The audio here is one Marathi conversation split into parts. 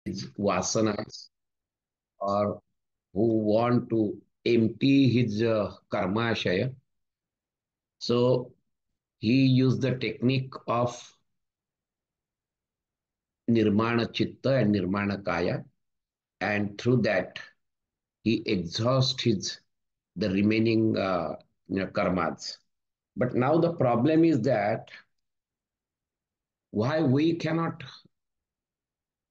his vasanas or who want to empty his karmashaya. So he used the technique of nirmana chitta and nirmana kaya, and through that he exhausts his the remaining karmas. But now the problem is that why we cannot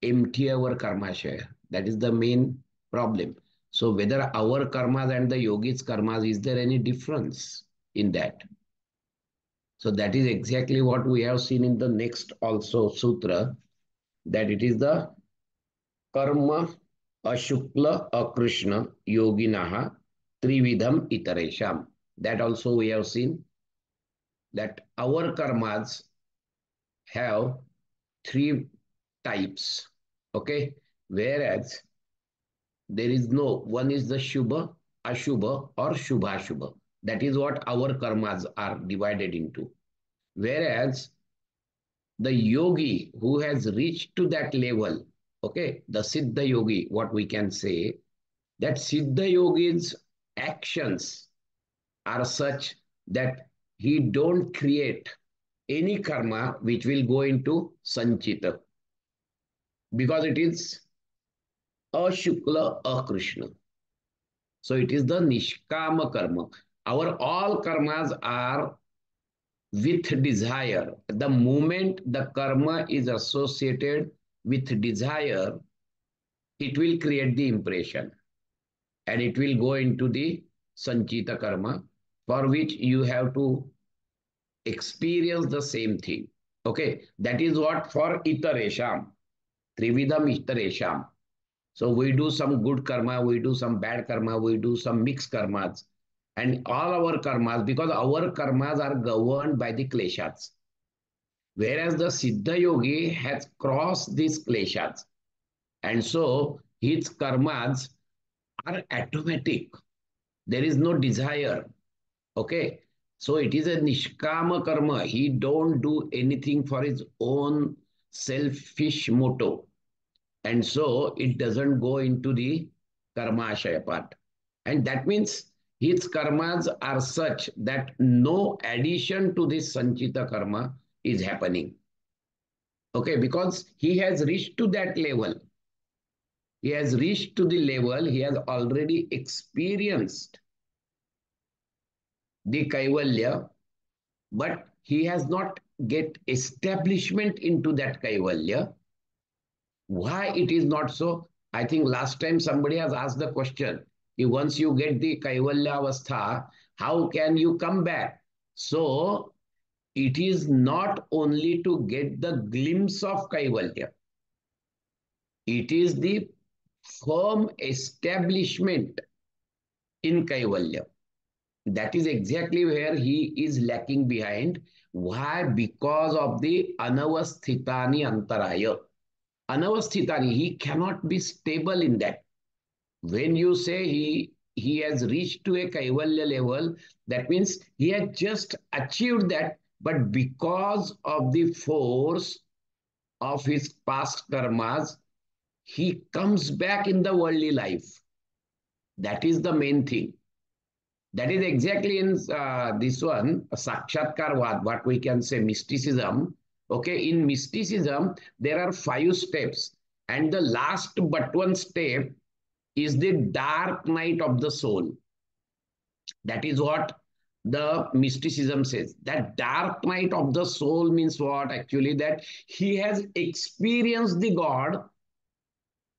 empty our karmashaya. That is the main problem. So whether our karmas and the yogis karmas, is there any difference in that? So that is exactly what we have seen in the next also sutra, that it is the karma ashukla akrishna yoginaha trividham itaresham. That also we have seen that our karmas have three types. Okay. Whereas there is no one is the Shubha, Ashubha, or Shubha Shubha. That is what our karmas are divided into. Whereas the yogi who has reached to that level, okay, the Siddha yogi, what we can say, that Siddha yogi's actions are such that he don't create any karma which will go into Sanchita, because it is Ashukla, Akrishna. So it is the Nishkama karma. Our all karmas are with desire. The moment the karma is associated with desire, it will create the impression and it will go into the Sanchita karma, for which you have to experience the same thing. Okay, that is what for Itaresham, Trividham Itaresham. So we do some good karma, we do some bad karma, we do some mixed karmas. And all our karmas, because our karmas are governed by the kleshas. Whereas the Siddha Yogi has crossed these kleshas. And so his karmas are automatic. There is no desire. Okay. So it is a nishkama karma. He don't do anything for his own selfish motto. And so it doesn't go into the karmashaya part. And that means his karmas are such that no addition to this sanchita karma is happening. Okay, because he has reached to that level. He has reached to the level, he has already experienced the kaivalya, but he has not get establishment into that kaivalya. Why it is not so? I think last time somebody has asked the question, once you get the Kaivalya Avastha, how can you come back? So it is not only to get the glimpse of Kaivalya, it is the firm establishment in Kaivalya. That is exactly where he is lacking behind. Why? Because of the Anavasthitani Antaraya. Anavasthitani, he cannot be stable in that. When you say he has reached to a kaivalya level, that means he has just achieved that, but because of the force of his past karmas, he comes back in the worldly life. That is the main thing. That is exactly in this one, Sakshatkarvad, what we can say mysticism. Okay, in mysticism, there are 5 steps, and the last but one step is the dark night of the soul. That is what the mysticism says. That dark night of the soul means what? Actually, that he has experienced the God,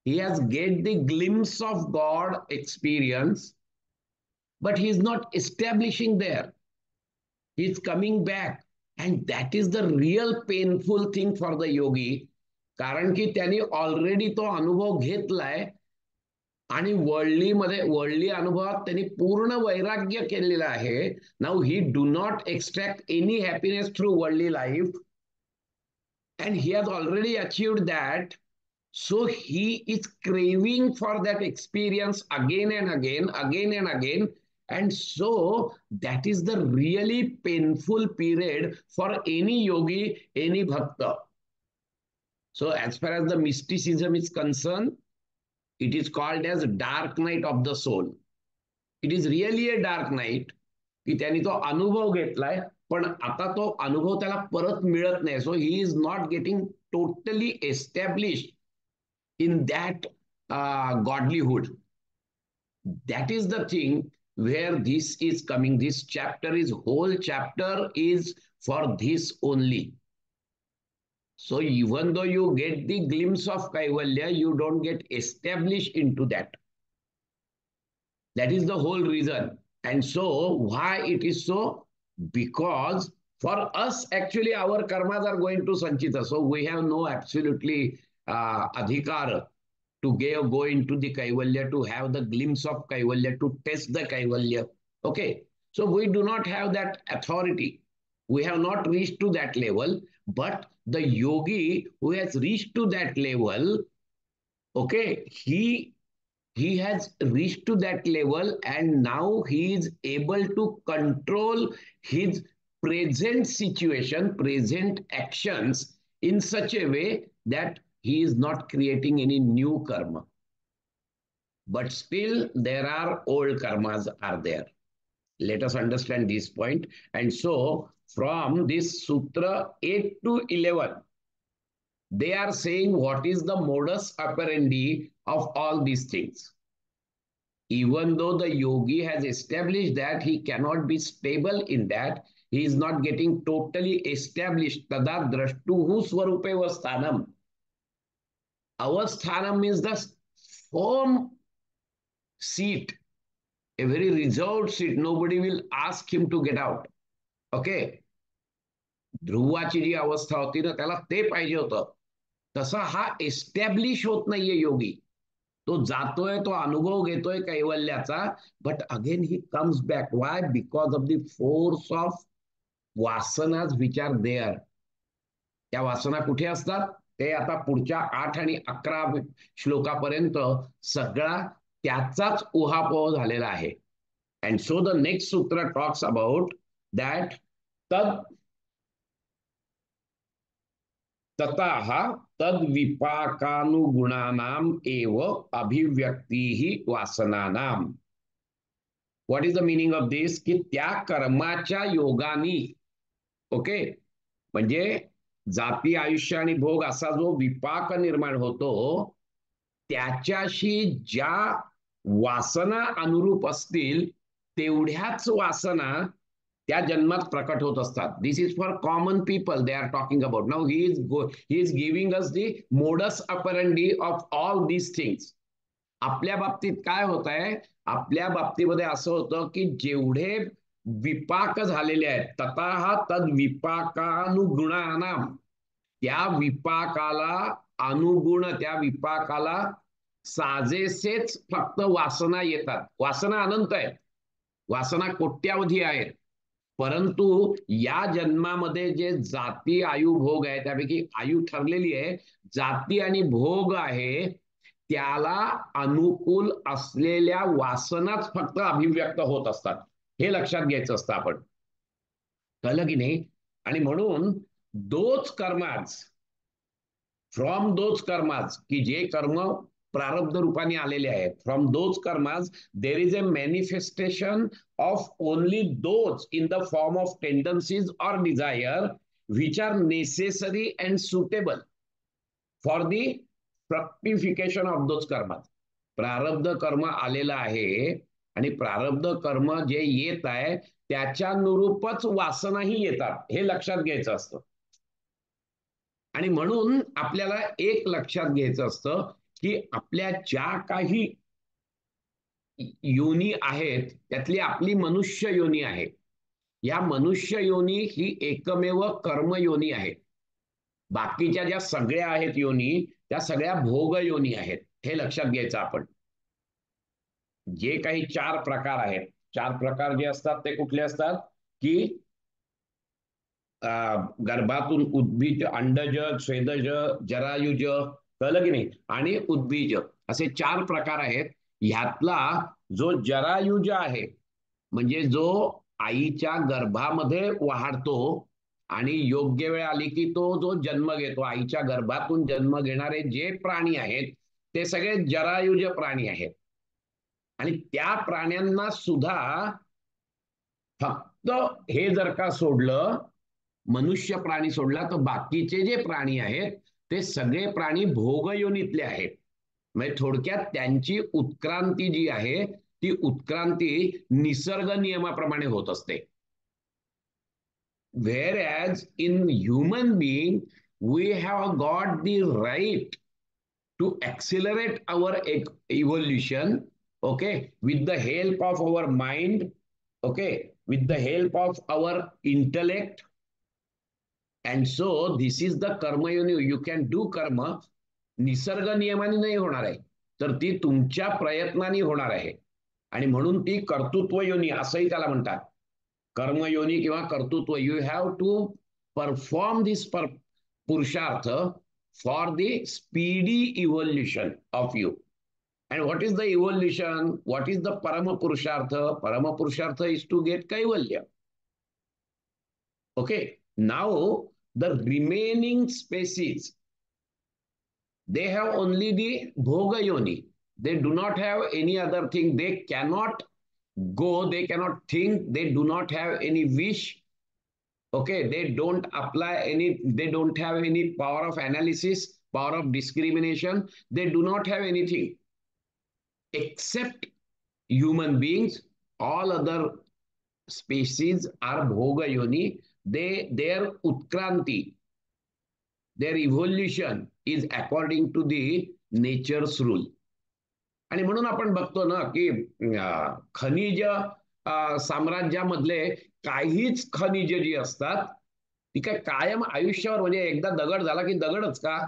he has get the glimpse of God experience, but he is not establishing there. He is coming back. And that is the real painful thing for the yogi. कारण की त्यांनी ऑलरेडी तो अनुभव घेतलाय आणि वर्ल्डली अनुभवात त्यांनी पूर्ण वैराग्य केलेलं आहे. Now he do not extract any happiness through worldly life and he has already achieved that. So he is craving for that experience again and again, again and again. And so that is the really painful period for any yogi, any bhakta. So as far as the mysticism is concerned, it is called as dark night of the soul. It is really a dark night, की त्यांनी तो अनुभव घेतलाय, पण आता तो अनुभव त्याला परत मिळत नाही. So he is not getting totally establish in that godlyhood. That is the thing where this is coming. This chapter is whole chapter is for this only. So even though you get the glimpse of Kaivalya, you don't get established into that. That is the whole reason. And so why it is so? Because for us, actually, our karmas are going to Sanchita. So we have no absolutely adhikar to go into the Kaivalya, to have the glimpse of Kaivalya, to test the Kaivalya. Okay. So we do not have that authority. We have not reached to that level. But the yogi who has reached to that level, okay, he has reached to that level, and now he is able to control his present situation, present actions in such a way that he is not creating any new karma. But still there are old karmas are there. Let us understand this point. And so from this Sutra 8 to 11, they are saying what is the modus operandi of all these things. Even though the yogi has established that he cannot be stable in that, he is not getting totally established. Tada drashtuhu swarupeva sthanam. Avasthanam means the firm seat, a very reserved seat. Nobody will ask him to get out. Okay. ध्रुवाची जी अवस्था होती ना, त्याला ते पाहिजे होतं. तसा हा एस्टॅब्लिश होत नाहीये योगी. तो जातोय, तो अनुभव घेतोय कैवल्याचा, but again he comes back. Why? Because of the force of vasanas which are there. त्या वासना कुठे असतात? ते आता पुढच्या 8 आणि 11 श्लोकापर्यंत सगळा त्याचाच उहापोह झालेला आहे. And so the next sutra talks about that ततः तद्विपाकानुगुणानाम एव अभिव्यक्ती वासनानाम. What is the meaning of this? की त्या कर्माच्या योगानी, ओके, म्हणजे जाती, आयुष्य आणि भोग असा जो विपाक निर्माण होतो, त्याच्याशी ज्या वासना अनुरूप असतील तेवढ्याच वासना त्या जन्मात प्रकट होत असतात. This is for common people they are talking about. Now he is giving us the modus operandi of all these things. आपल्या बाबतीत काय होत आहे? आपल्या बाबतीमध्ये असं होतं की जेवढे विपाक झालेले आहेत, ततः तद विपाकानुगुणानाम, त्या विपाकाला अनुगुण, त्या विपाकाला साजेसेच फक्त वासना येतात. वासना अनंत आहेत, वासना कोट्यावधी आहेत, परंतु या जन्मामध्ये जे जाती, आयु, भोग आहे, त्यापैकी आयु ठरलेली आहे, जाती आणि भोग आहे, त्याला अनुकूल असलेल्या वासनाच फक्त अभिव्यक्त होत असतात. हे लक्षात घ्यायचं असतं आपण. कळलं की नाही? आणि म्हणून दोच कर्माज, फ्रॉम दोज कर्माज, की जे कर्म प्रारब्ध रूपाने आलेले आहेत, from those karmas there is a manifestation of only those in the form of tendencies or desire which are necessary and suitable for the fructification of those karmas. प्रारब्ध कर्म आलेलं आहे आणि प्रारब्ध कर्म जे येत आहे त्याच्यानुरूपच वासनाही येतात, हे लक्षात घ्यायचं असतं. आणि म्हणून आपल्याला एक लक्षात घ्यायचं असतं की आपल्या ज्या काही योनी आहेत त्यातली आपली मनुष्य योनी आहे. या मनुष्य योनी ही एकमेव कर्म योनी आहे. बाकीच्या ज्या सगळ्या आहेत योनी, त्या सगळ्या भोग योनी आहेत, हे लक्षात घ्यायचं आपण. जे काही 4 प्रकार आहेत, 4 प्रकार जे असतात ते कुठले असतात? की गर्भातून उद्भिज, अंडज, स्वेदज, जरायुज, कळलं की नाही, आणि उद्भिज, असे 4 प्रकार आहेत. ह्यातला जो जरायुज आहे, म्हणजे जो आईच्या गर्भामध्ये वाढतो, आणि योग्य वेळ आली की तो जो जन्म घेतो, आईच्या गर्भातून जन्म घेणारे जे प्राणी आहेत ते सगळे जरायुज प्राणी आहेत. आणि त्या प्राण्यांना सुद्धा फक्त हे जर का सोडलं, मनुष्य प्राणी सोडला, तर बाकीचे जे प्राणी आहेत ते सगळे प्राणी भोगयोनीतले आहेत. म्हणजे थोडक्यात त्यांची उत्क्रांती जी आहे ती उत्क्रांती निसर्ग नियमाप्रमाणे होत असते. Whereas in human being, we have got the right to accelerate our evolution, okay, with the help of our mind, okay, with the help of our intellect. And so this is the karma you can do karma. निसर्ग नियमाने नाही होणार आहे, तर ती तुमच्या प्रयत्नाने होणार आहे. आणि म्हणून ती कर्तृत्व योनी असंही त्याला म्हणतात. कर्मयोनी किंवा कर्तृत्व. यू हॅव टू परफॉर्म दिस पुरुषार्थ for the speedy evolution of you. And what is the evolution? What is the Parama Purushartha? Parama Purushartha is to get Kaivalya. Okay. Now, the remaining species, they have only the Bhoga Yoni. They do not have any other thing. They cannot go, they cannot think, they do not have any wish. Okay, they don't apply any, they don't have any power of analysis, power of discrimination. They do not have anything except human beings. All other species are bhoga yoni. Their utkranti, their evolution is according to the nature's rule. आणि म्हणून आपण बघतो ना की खनिज साम्राज्यामधले काहीच खनिज जी असतात ती काय कायम आयुष्यावर, म्हणजे एकदा दगड झाला की दगडच का?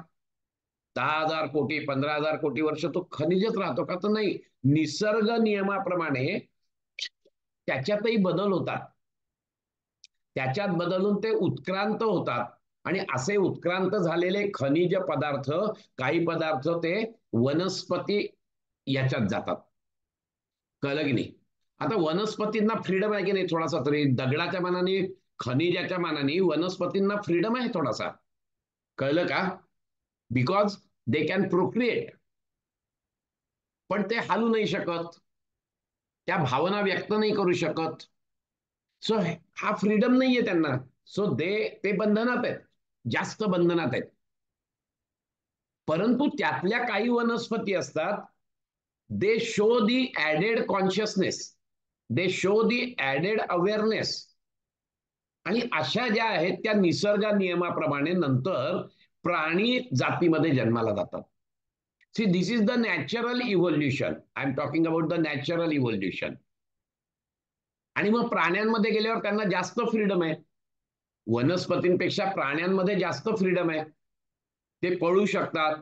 10,000 कोटी 15,000 कोटी वर्ष तो खनिजच राहतो का? तर नाही. निसर्ग नियमाप्रमाणे त्याच्यातही बदल होतात. त्याच्यात बदलून ते उत्क्रांत होतात. आणि असे उत्क्रांत झालेले खनिज पदार्थ, काही पदार्थ ते वनस्पती याच्यात जातात. कळलं की नाही? आता वनस्पतींना फ्रीडम आहे की नाही थोडासा तरी? दगडाच्या मानाने, खनिजाच्या मानाने वनस्पतींना फ्रीडम आहे थोडासा. कळलं का? Because they can Procreate. पण ते हालू नाही शकत, त्या भावना व्यक्त नाही करू शकत. सो हा फ्रीडम नाहीये त्यांना. सो ते बंधनात आहेत, जास्त बंधनात आहेत. परंतु त्यातल्या काही वनस्पती असतात, दे शो दी ऍडेड कॉन्शियसनेस, दे शो दी ऍडेड अवेअरनेस. आणि अशा ज्या आहेत त्या निसर्ग नियमाप्रमाणे नंतर प्राणी जातीमध्ये जन्माला जातात. See, this is the natural evolution. I am talking about the natural evolution. आणि मग प्राण्यांमध्ये गेल्यावर त्यांना जास्त फ्रीडम आहे. वनस्पतींपेक्षा प्राण्यांमध्ये जास्त फ्रीडम आहे. ते पळू शकतात,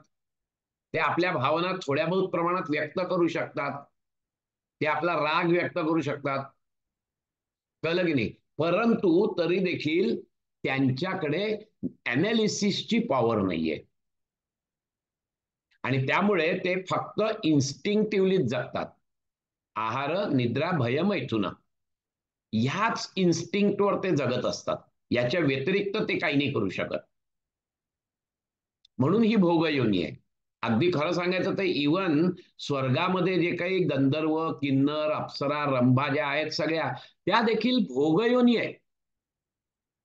ते आपल्या भावना थोड्या बहुत प्रमाणात व्यक्त करू शकतात, ते आपला राग व्यक्त करू शकतात. कळलं की नाही? परंतु तरी देखील त्यांच्याकडे अनालिसिसची पॉवर नाहीये. आणि त्यामुळे ते फक्त इन्स्टिंक्टिव्हली जगतात. आहार, निद्रा, भय, मैथुन, ह्याच इन्स्टिंक्टवर ते जगत असतात. याच्या व्यतिरिक्त ते काही नाही करू शकत. म्हणून ही भोगयोनी आहे. अगदी खरं सांगायचं तर इवन स्वर्गामध्ये जे काही गंधर्व, किन्नर, अप्सरा, रंभा ज्या आहेत सगळ्या, त्या देखील भोगयोनी आहे.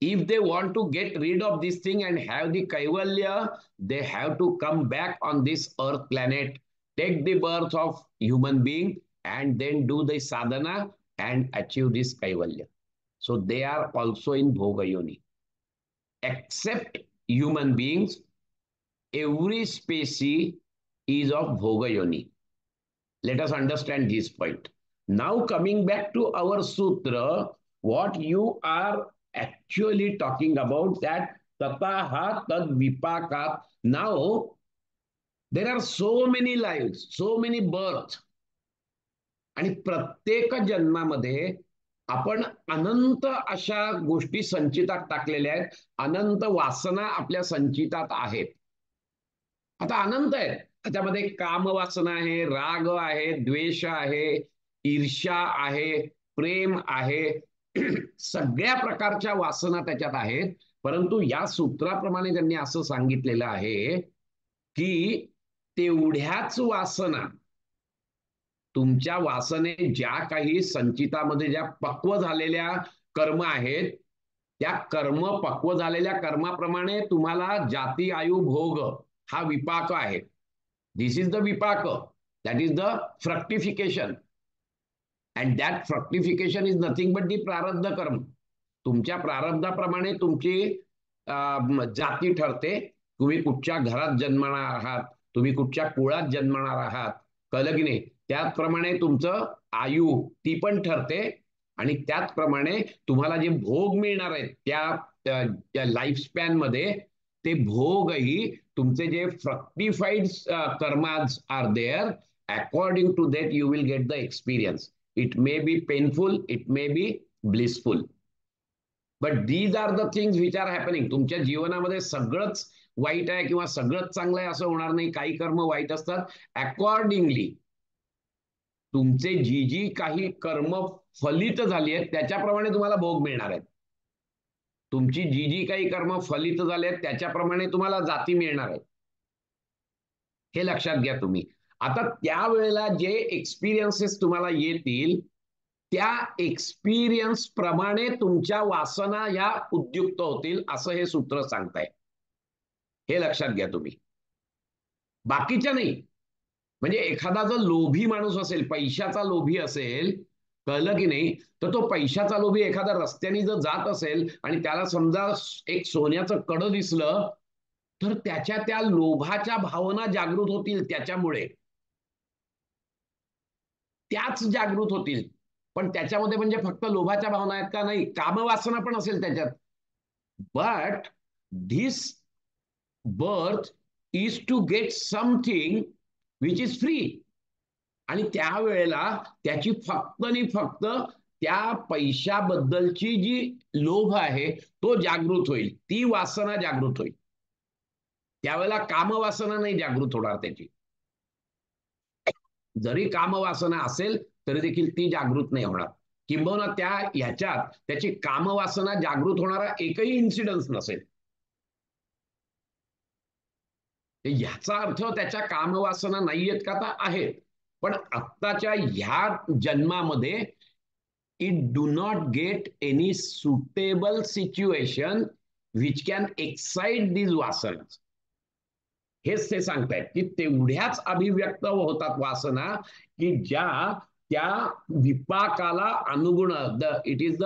If they want to get rid of this thing and have the kaivalya, they have to come back on this earth planet, take the birth of human being, and then do the sadhana and achieve this kaivalya. So they are also in bhogayoni. Except human beings, every species is of bhogayoni. Let us understand this point. Now coming back to our sutra, what you are actually talking about, that tataha tad vipakat. Now there are so many lives, so many births, आणि प्रत्येक जन्मामध्ये आपण अनंत अशा गोष्टी संचितात टाकलेल्या आहेत. अनंत वासना आपल्या संचितात आहेत. आता अनंत आहेत. त्याच्यामध्ये काम वासना आहे, राग आहे, द्वेष आहे, ईर्ष्या आहे, प्रेम आहे. सगळ्या प्रकारच्या वासना त्याच्यात आहेत. परंतु या सूत्राप्रमाणे त्यांनी असं सांगितलेलं आहे की तेवढ्याच वासना, तुमच्या वासने ज्या काही संचितामध्ये ज्या पक्व झालेल्या कर्म आहेत, त्या पक्व झालेल्या कर्माप्रमाणे तुम्हाला जाती आयु भोग हा विपाक आहे. This is the vipak, that is the fructification. And that fructification is nothing but the prarabdha karma. तुमच्या प्रारब्धाप्रमाणे तुमची जाती ठरते. तुम्ही कुठच्या घरात जन्मणार आहात, तुम्ही कुठच्या कुळात जन्मणार आहात, कळलं की नाही? त्याचप्रमाणे तुमचं आयु ती पण ठरते. आणि त्याचप्रमाणे तुम्हाला जे भोग मिळणार आहेत त्या लाईफ स्पॅन मध्ये, ते भोगही तुमचे जे fructified karmas are there, according to that you will get the experience. It may be painful, it may be blissful, but these are the things which are happening. तुमच्या जीवनामध्ये सगळंच वाईट आहे किंवा सगळंच चांगलं आहे असं होणार नाही. काही कर्म वाईट असतात. अकॉर्डिंगली तुमचे जी काही कर्म फलित झाली आहेत त्याच्याप्रमाणे तुम्हाला भोग मिळणार आहेत. तुमची जी काही कर्म फलित झाले आहेत त्याच्याप्रमाणे तुम्हाला जाती मिळणार आहेत. हे लक्षात घ्या तुम्ही. आता त्यावेळेला जे एक्सपिरियन्सेस तुम्हाला येतील, त्या एक्सपिरियन्स प्रमाणे तुमच्या वासना ह्या उद्युक्त होतील, असं हे सूत्र सांगताय. हे लक्षात घ्या तुम्ही, बाकीच्या नाही. म्हणजे एखादा जर लोभी माणूस असेल, पैशाचा लोभी असेल, कळलं की नाही, तर तो पैशाचा लोभी एखादा रस्त्याने जर जात असेल आणि त्याला समजा एक सोन्याचं कडं दिसलं, तर त्याच्या त्या लोभाच्या भावना जागृत होतील. त्याच्यामुळे त्याच जागृत होतील. पण त्याच्यामध्ये म्हणजे फक्त लोभाच्या भावना आहेत का? नाही, कामवासना पण असेल त्याच्यात. But this birth is to get something which is free. आणि त्यावेळेला त्याची फक्त आणि फक्त त्या पैशाबद्दलची जी लोभ आहे तो जागृत होईल, ती वासना जागृत होईल. त्यावेळेला कामवासना नाही जागृत होणार त्याची. जरी कामवासना असेल तरी देखील ती जागृत नाही होणार. किंबहुना त्या ह्याच्यात त्याची कामवासना जागृत होणारा एकही इन्सिडन्स नसेल. ह्याचा अर्थ त्याच्या कामवासना नाहीयेत का? तर आहेत. पण आत्ताच्या ह्या जन्मामध्ये it do not get any suitable situation which can excite these वासना. हेच ते सांगतायत की तेवढ्याच अभिव्यक्त होतात वासना की ज्या त्या विपाकाला अनुगुण, इट इज द,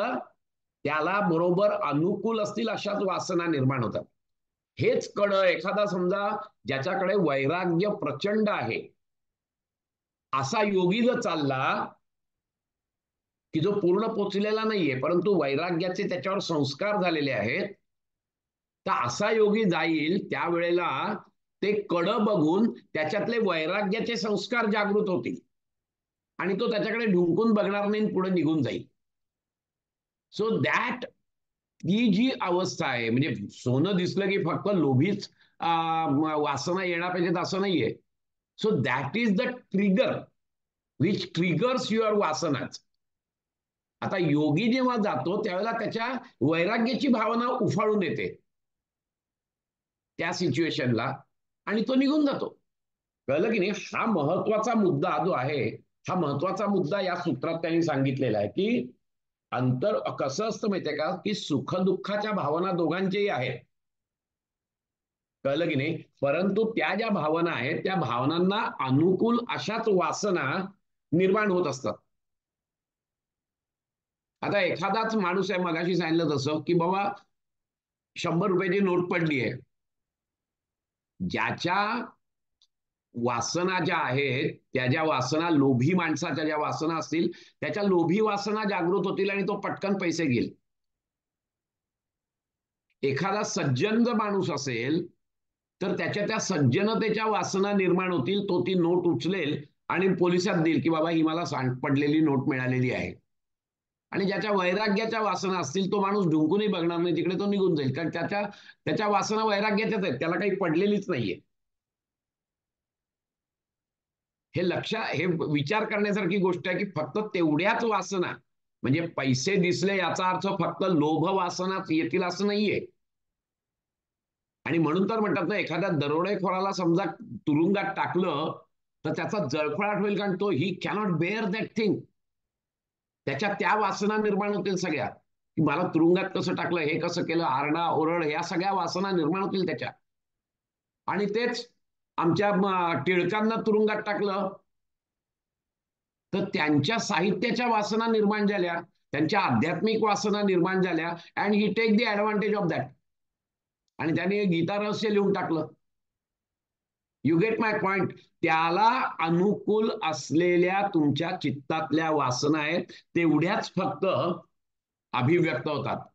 त्याला बरोबर अनुकूल असतील अशाच वासना निर्माण होतात. हेच कडं एखादा समजा ज्याच्याकडे वैराग्य प्रचंड आहे असा योगी जर चालला, की जो पूर्ण पोचलेला नाहीये परंतु वैराग्याचे त्याच्यावर संस्कार झालेले आहेत, तर असा योगी जाईल त्यावेळेला ते कडं बघून त्याच्यातले वैराग्याचे संस्कार जागृत होतील आणि तो त्याच्याकडे ढुंकून बघणार नाही, पुढे निघून जाईल. सो दॅट, ही जी अवस्था आहे, म्हणजे सोनं दिसलं की फक्त लोभीच वासना येणार पाहिजेत असं नाहीये. So that is the trigger which triggers your वासनाच. आता योगी जेव्हा जातो त्यावेळेला त्याच्या वैराग्याची भावना उफाळून येते त्या सिच्युएशनला आणि तो निघून जातो. कळलं की नाही? हा महत्वाचा मुद्दा जो आहे, हा महत्वाचा मुद्दा या सूत्रात त्यांनी सांगितलेला आहे की अंतर कसं असतं माहितीये का, की सुखदुःखाच्या भावना दोघांच्याही आहेत. कळलं की नाही? परंतु त्या ज्या भावना आहेत त्या भावनांना अनुकूल अशाच वासना निर्माण होत असतात. आता एखादाच माणूस आहे, मगाशी सांगितलं तसं, की बाबा 100 रुपयाची नोट पडली आहे, ज्याच्या वासना ज्या आहेत, त्या ज्या वासना लोभी माणसाच्या ज्या वासना असतील त्याच्या लोभी वासना जागृत होतील आणि तो पटकन पैसे घेईल. एखादा सज्जन जर माणूस असेल तर त्याच्या त्या सज्जनतेच्या वासना निर्माण होतील, तो ती नोट उचलेल आणि पोलिसात देईल की बाबा ही मला पडलेली नोट मिळालेली आहे. आणि ज्याच्या वैराग्याच्या वासना असतील तो माणूस ढुंकूनही बघणार नाही, तिकडे तो निघून जाईल, कारण त्याच्या वासना वैराग्याच्याच आहेत, त्याला काही पडलेलीच नाहीये. हे विचार करण्यासारखी गोष्ट आहे की फक्त तेवढ्याच वासना, म्हणजे पैसे दिसले याचा अर्थ फक्त लोभ वासनाच येतील असं नाहीये. आणि म्हणून तर म्हणतात ना, एखाद्या दरोडेखोराला समजा तुरुंगात टाकलं तर त्याचा जळफळाट होईल, कारण तो he cannot bear that thing. त्याच्या त्या वासना निर्माण होतील सगळ्या, की मला तुरुंगात कसं टाकलं, हे कसं केलं, आरडा ओरड, ह्या सगळ्या वासना निर्माण होतील त्याच्या. आणि तेच आमच्या टिळकांना तुरुंगात टाकलं तर त्यांच्या साहित्याच्या वासना निर्माण झाल्या, त्यांच्या आध्यात्मिक वासना निर्माण झाल्या, and he take the advantage of that. आणि त्याने गीता रहस्य लिहून टाकलं. You get my point. त्याला अनुकूल असलेल्या तुमच्या चित्तातल्या वासना आहेत, तेवढ्याच फक्त अभिव्यक्त होतात.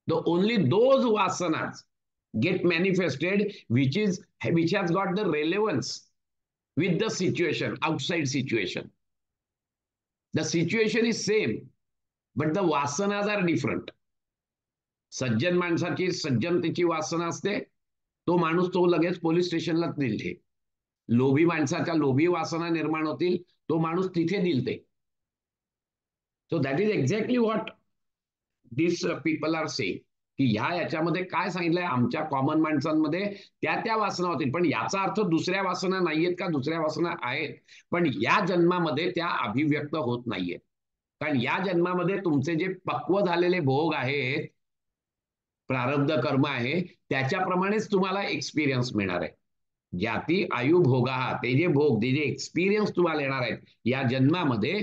The only those vasanas get manifested which has got the relevance with the situation, outside situation. The situation is same, but the vasanas are different. सज्जन माणसाची सज्जनतेची वासना असते, तो माणूस तो लगेच पोलीस स्टेशनला दिलते. लोभी माणसाच्या लोभी वासना निर्माण होतील, तो माणूस तिथे दिलते. So that is exactly what this people are saying, की ह्या याच्यामध्ये काय सांगितलंय, आमच्या कॉमन माणसांमध्ये त्या त्या वासना होतील. पण याचा अर्थ दुसऱ्या वासना नाहीयेत का? दुसऱ्या वासना आहेत, पण या जन्मामध्ये त्या अभिव्यक्त होत नाहीयेत. कारण या जन्मामध्ये तुमचे जे पक्व झालेले भोग आहेत, प्रारब्ध कर्म आहे, त्याच्याप्रमाणेच तुम्हाला एक्सपिरियन्स मिळणार आहे. ज्याती आयु भोगा, ते जे भोग, ते जे एक्सपिरियन्स तुम्हाला येणार आहेत या जन्मामध्ये,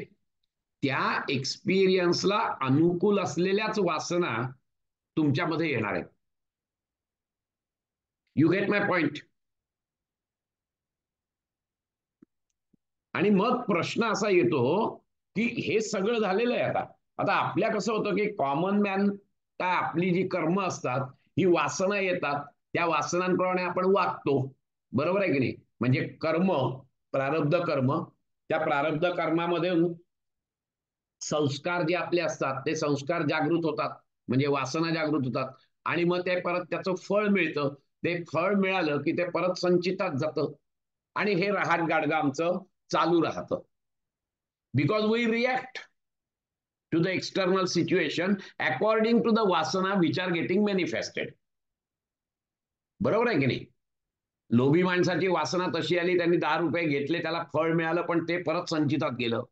त्या एक्सपिरियन्सला अनुकूल असलेल्याच वासना तुमच्यामध्ये येणार आहेत. You get my point. आणि मग प्रश्न असा येतो की हे सगळं झालेलं आहे. आता आता आपल्या कसं होतं की कॉमन मॅन, काय आपली जी कर्म असतात, ही वासना येतात, त्या वासनांप्रमाणे आपण वागतो. बरोबर आहे की नाही? म्हणजे कर्म, प्रारब्ध कर्म, त्या प्रारब्ध कर्मामध्ये संस्कार जे आपले असतात, ते संस्कार जागृत होतात, म्हणजे वासना जागृत होतात. आणि मग ते परत त्याचं फळ मिळतं. ते फळ मिळालं की ते परत संचितात जातं. आणि हे रहाट गाडगं आमचं चालू राहतं. Because we react to the external situation according to the वासना विच आर गेटिंग मॅनिफेस्टेड. बरोबर आहे की नाही? लोभी माणसाची वासना तशी आली, त्यांनी 10 रुपये घेतले, त्याला फळ मिळालं, पण ते परत संचितात गेलं.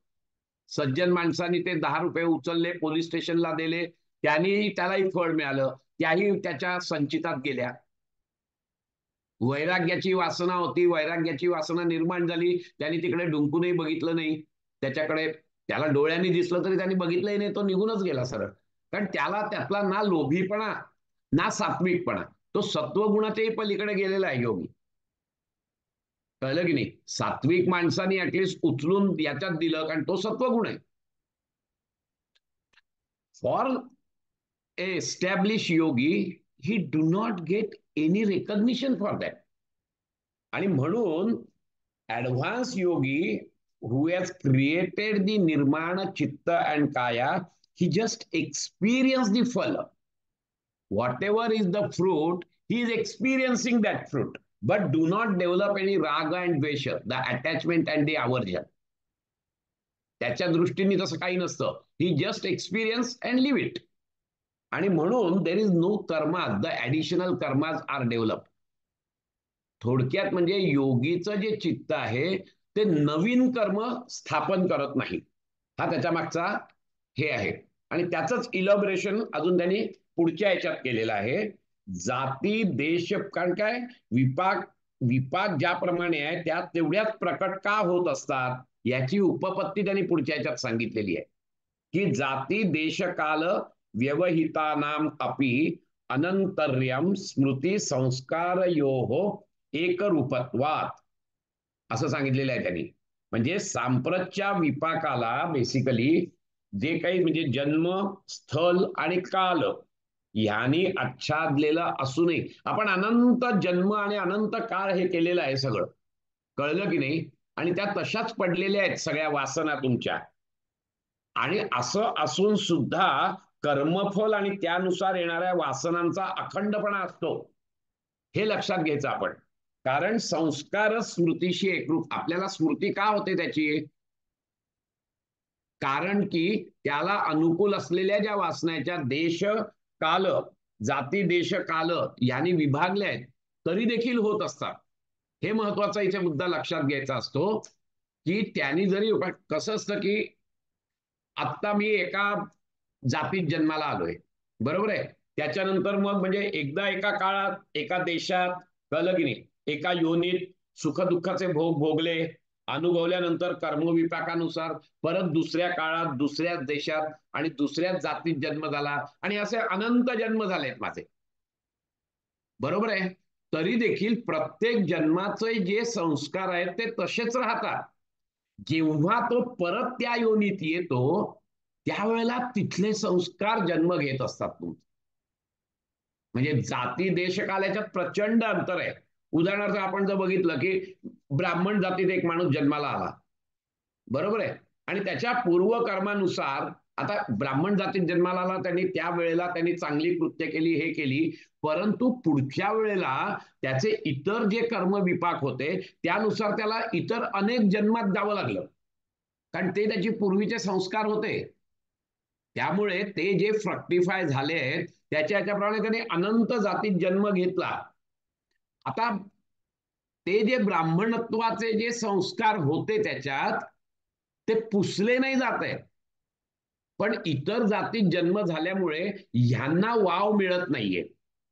सज्जन माणसाने ते 10 रुपये उचलले, पोलीस स्टेशनला दिले, त्यांनी त्यालाही फळ मिळालं, त्याही त्याच्या संचितात गेल्या. वैराग्याची वासना होती, वैराग्याची वासना निर्माण झाली, त्यांनी तिकडे डुंकूनही बघितलं नाही त्याच्याकडे. त्याला डोळ्यांनी दिसलं तरी त्यांनी बघितलंही नाही, तो निघूनच गेला सरळ. कारण त्याला त्यातला ना लोभीपणा ना सात्विकपणा, तो सत्वगुणाच्याही पलीकडे गेलेला आहे योगी. कळलं की नाही? सात्विक माणसाने ऍटलिस्ट उचलून याच्यात दिलं, कारण तो सत्वगुण आहे. For establish yogi he do not get any recognition for that. आणि म्हणून advance yogi who has created the nirman chitta and काया, ही जस्ट एक्सपिरियन्स दी फल. whatever is the fruit, he is experiencing that fruit, but do not develop any raga and dvesha, the attachment and the aversion. त्याच्या दृष्टीने तसं काही नसतं. He just experience and live it. आणि म्हणून there is no karmas, the additional karmas are develop. थोडक्यात म्हणजे योगीचं जे चित्त आहे ते नवीन कर्म स्थापन करत नाही. हा त्याच्या मागचा हे आहे. आणि त्याचंच इलॉबरेशन अजून त्यांनी पुढच्या याच्यात केलेलं आहे. जाती देश, कारण काय विपाक, विपाक ज्याप्रमाणे आहे त्या तेवढ्याच प्रकट का होत असतात, याची उपपत्ती त्यांनी पुढच्या याच्यात सांगितलेली आहे. की जाती देश काल व्यवहितानाम अपि अनंतर्यम स्मृती संस्कारयोः एकरूपत्वात, असं सांगितलेलं आहे त्यांनी. म्हणजे सांप्रतच्या विपाकाला बेसिकली जे काही म्हणजे जन्म, स्थल आणि काल ह्यानी आच्छादलेलं असूनही आपण अनंत जन्म आणि अनंत काळ हे केलेलं आहे सगळं. कळलं की नाही? आणि त्या तशाच पडलेल्या आहेत सगळ्या वासना तुमच्या. आणि असं असून सुद्धा कर्मफल आणि त्यानुसार येणाऱ्या वासनांचा अखंडपणा असतो, हे लक्षात घ्यायचं आपण. कारण संस्कार स्मृतीशी एकरूप. आपल्याला स्मृती का होते त्याची? कारण की त्याला अनुकूल असलेल्या ज्या वासनाच्या देश काल, जाती देश काल यांनी विभागल्या आहेत, तरी देखील होत असतात. हे महत्वाचा इथे मुद्दा लक्षात घ्यायचा असतो, की त्यांनी जरी कसं असतं की आत्ता मी एका जातीत जन्माला आलोय, बरोबर आहे. त्याच्यानंतर मग म्हणजे एकदा एका काळात एका देशात, कळलं की नाही, एका योनीत सुखदुःखाचे भोग भोगले, अनुभवल्यानंतर कर्मविपाकानुसार परत दुसऱ्या काळात दुसऱ्याच देशात आणि दुसऱ्याच जातीत जन्म झाला, आणि असे अनंत जन्म झालेत माझे, बरोबर आहे. तरी देखील प्रत्येक जन्माचे जे संस्कार आहेत ते तसेच राहतात. जेव्हा तो परत त्या योनीत येतो त्यावेळेला तिथले संस्कार जन्म घेत असतात तुमचे. म्हणजे जाती देशकाल याच्यात प्रचंड अंतर आहे. उदाहरणार्थ आपण जर बघितलं की ब्राह्मण जातीत एक माणूस जन्माला आला, बरोबर आहे, आणि त्याच्या पूर्वकर्मानुसार आता ब्राह्मण जातीत जन्माला आला, त्यांनी त्या वेळेला त्यांनी चांगली कृत्य केली, हे केली, परंतु पुढच्या वेळेला त्याचे इतर जे कर्म विपाक होते त्यानुसार त्याला इतर अनेक जन्मात जावं लागलं, कारण ते त्याचे पूर्वीचे संस्कार होते. त्यामुळे ते जे फ्रक्टिफाय झाले त्याच्या ह्याच्याप्रमाणे त्याने अनंत जातीत जन्म घेतला. आता ते जे ब्राह्मणत्वाचे जे संस्कार होते त्याच्यात ते पुसले नाही जात आहे, पण इतर जातीत जन्म झाल्यामुळे ह्यांना वाव मिळत नाहीये,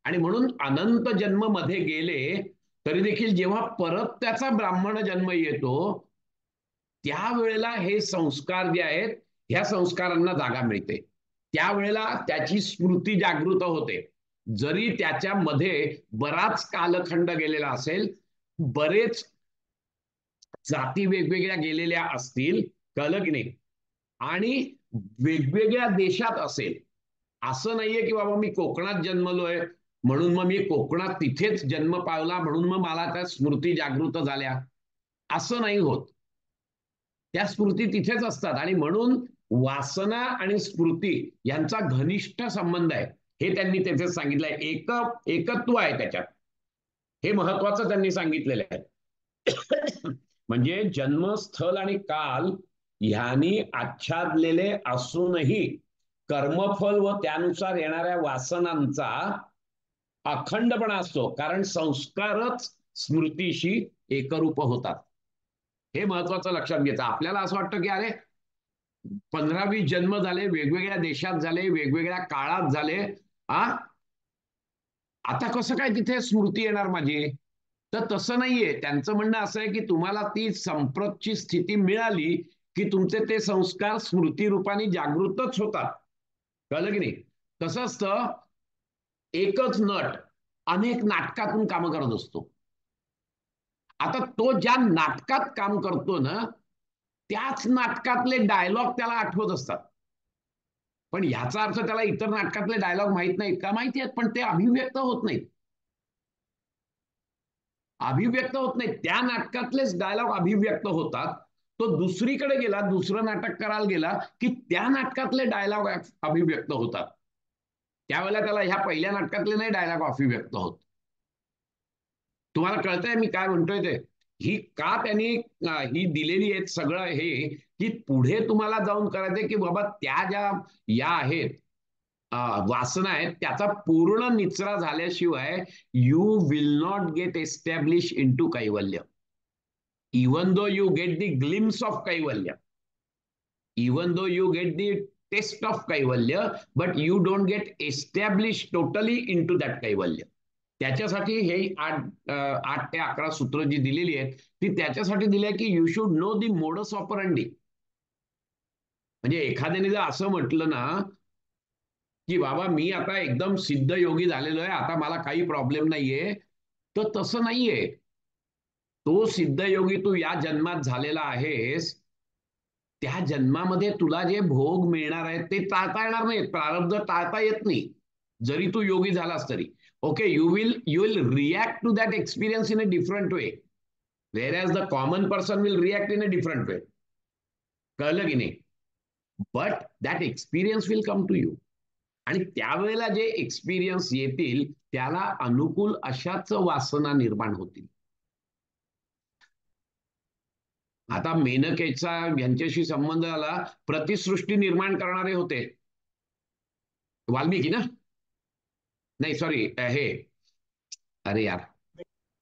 आणि म्हणून अनंत जन्म मध्ये गेले तरी देखील जेव्हा परत त्याचा ब्राह्मण जन्म येतो त्यावेळेला हे संस्कार जे आहेत ह्या संस्कारांना जागा मिळते. त्यावेळेला त्याची स्मृती जागृत होते. जरी त्याच्यामध्ये बराच कालखंड गेलेला असेल, बरेच जाती वेगवेगळ्या गेलेल्या असतील, कळलं की नाही, आणि वेगवेगळ्या देशात असेल, असं नाहीये की बाबा मी कोकणात जन्मलोय म्हणून मग मी कोकणात तिथेच जन्म पावला म्हणून मग मला त्या स्मृती जागृत झाल्या, असं नाही होत. त्या स्मृती तिथेच असतात, आणि म्हणून वासना आणि स्मृती यांचा घनिष्ठ संबंध आहे हे त्यांनी तिथे सांगितलंय. एकत्व आहे त्याच्यात, हे महत्वाचं त्यांनी सांगितलेलं आहे. म्हणजे जन्म, स्थल आणि काल ह्यांनी आच्छादलेले असूनही कर्मफल व त्यानुसार येणाऱ्या वासनांचा अखंडपणा असतो, कारण संस्कारच स्मृतीशी एकरूप होतात. हे महत्वाचं लक्षात घ्यायचं. आपल्याला असं वाटतं की अरे 15-20 जन्म झाले, वेगवेगळ्या देशात झाले, वेगवेगळ्या काळात झाले, आता कसं काय तिथे स्मृती येणार माझी. तर तसं नाहीये. त्यांचं म्हणणं असं आहे की तुम्हाला ती संप्रतची स्थिती मिळाली की तुमचे ते संस्कार स्मृती रूपाने जागृतच होतात, कळलं की नाही. कसं असतं, एकच नट अनेक नाटकातून काम करत असतो. आता तो ज्या नाटकात काम करतो ना त्याच नाटकातले डायलॉग त्याला आठवत असतात, पण ह्याचा अर्थ त्याला इतर नाटकातले डायलॉग माहित नाहीत का, माहिती आहेत, पण ते अभिव्यक्त होत नाहीत. अभिव्यक्त होत नाही, त्या नाटकातलेच डायलॉग अभिव्यक्त होतात. तो दुसरीकडे गेला, दुसरं नाटक करायला गेला की त्या नाटकातले डायलॉग अभिव्यक्त होतात. त्यावेळेला त्याला ह्या पहिल्या नाटकातले नाही डायलॉग अभिव्यक्त होत. तुम्हाला कळतंय मी काय म्हणतोय ते. ही का त्यांनी ही दिलेली आहेत सगळं हे, की पुढे तुम्हाला जाऊन करायचंय की बाबा त्या ज्या या आहेत वासना आहेत त्याचा पूर्ण निचरा झाल्याशिवाय you will not get establish into kaivalya. Even though you get the glimpse of kaivalya, even though you get the taste of kaivalya, but you don't get establish totally into that kaivalya. त्याच्यासाठी हे 8 ते 11 सूत्र जी दिलेली आहेत ती त्याच्यासाठी दिली आहे की you should know the modus operandi. म्हणजे एखाद्याने जर असं म्हटलं ना की बाबा मी आता एकदम सिद्ध योगी झालेलो आहे, आता मला काही प्रॉब्लेम नाहीये, तर तसं नाहीये. तो सिद्ध योगी तू या जन्मात झालेला आहेस, त्या जन्मामध्ये तुला जे भोग मिळणार आहेत ते टाळता येणार नाहीत, प्रारब्ध टाळता येत नाही जरी तू योगी झालास तरी. Okay, you will react to that experience in a different way, whereas the common person will react in a different way. कळलं की नाही. But that experience will come to you, आणि त्यावेळेला जे एक्सपिरियन्स येतील त्याला अनुकूल अशाच वासना निर्माण होतील. आता मेनकेचा यांच्याशी संबंध आला, प्रतिसृष्टी निर्माण करणारे होते वाल्मिकी ना, नाही सॉरी हे, अरे यार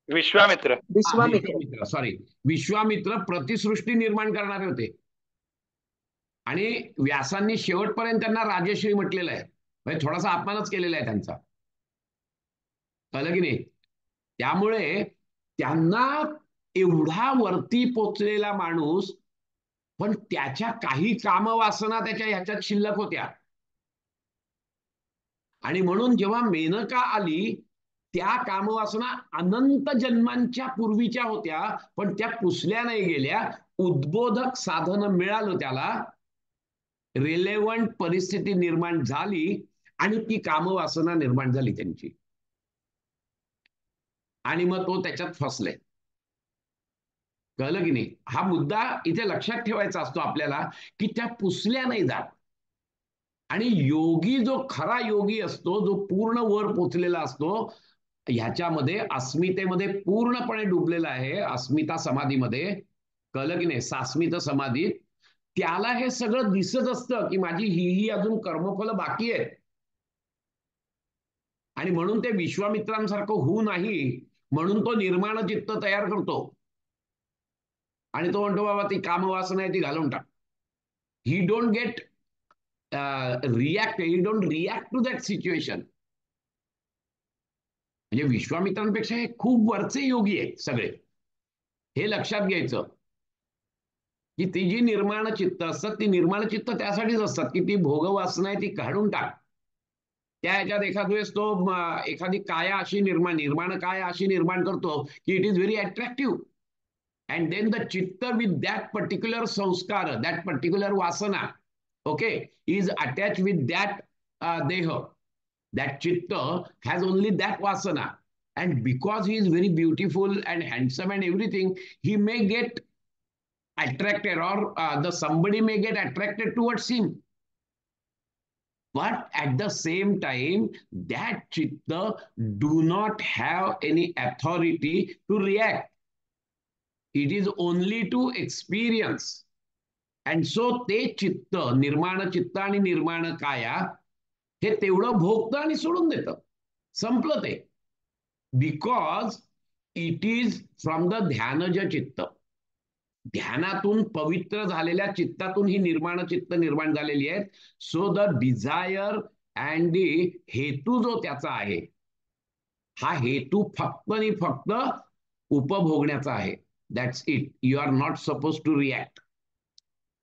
विश्वामित्र. विश्वामित्र. विश्वामित्र, सॉरी, विश्वामित्र प्रतिसृष्टी निर्माण करणारे होते. आणि व्यासांनी शेवटपर्यंत त्यांना राजश्री म्हटलेलं आहे, म्हणजे थोडासा अपमानच केलेला आहे त्यांचा. कळलं की नाही? त्यामुळे त्यांना एवढा वरती पोचलेला माणूस, पण त्याच्या काही कामवासना त्याच्या ह्याच्यात शिल्लक होत्या. आणि म्हणून जेव्हा मेनका आली, त्या कामवासना अनंत जन्मांच्या पूर्वीच्या होत्या, पण त्या पुसल्या नाही गेल्या. उद्बोधक साधन मिळालं त्याला, रिलेव्हंट परिस्थिती निर्माण झाली आणि ती कामवासना निर्माण झाली त्यांची, आणि मग तो त्याच्यात फसले. कळलं की नाही? हा मुद्दा इथे लक्षात ठेवायचा असतो आपल्याला, की त्या पुसल्या नाही जात. आणि योगी, जो खरा योगी असतो, जो पूर्ण वर पोचलेला असतो, ह्याच्यामध्ये अस्मितेमध्ये पूर्णपणे डुबलेला आहे, अस्मिता समाधीमध्ये. कळलं की नाही? सास्मित समाधीत त्याला हे सगळं दिसत असतं, की माझी ही अजून कर्मफल बाकी आहे. आणि म्हणून ते विश्वामित्रांसारखं होऊ नाही म्हणून तो निर्माण चित्त तयार करतो. आणि तो म्हणतो, बाबा ती कामवासना आहे ती घालून टाक. He don't get he don't react to that situation. म्हणजे विश्वामित्रांपेक्षा हे खूप वरचे योगी आहेत सगळे. हे लक्षात घ्यायचं, की ती जी निर्माण चित्त असतात, ती निर्माण चित्त त्यासाठीच असतात, की ती भोगवासना आहे ती काढून टाक. त्या ह्याच्यात एखाद वेळेस तो एखादी काया अशी निर्माण काया अशी निर्माण करतो, की it is very attractive. And then the chitta with that particular sanskara, that particular vasana, okay, is attached with that deha. That chitta has only that vasana. And because he is very beautiful and handsome and everything, he may get attracted, or the somebody may get attracted towards him. But at the same time, that chitta do not have any authority to react. It is only to experience. And so ते चित्त, निर्माण चित्त आणि निर्माण काया, हे तेवढं भोगतं आणि सोडून देतं. संपलं ते. Because it is from the dhyanaja chitta. ध्यानातून पवित्र झालेल्या चित्तातून ही निर्माण चित्त निर्माण झालेली आहेत. So the desire and the हेतू जो त्याचा आहे, हा हेतू फक्त आणि फक्त उपभोगण्याचा आहे. That's it. You are not suppose to react.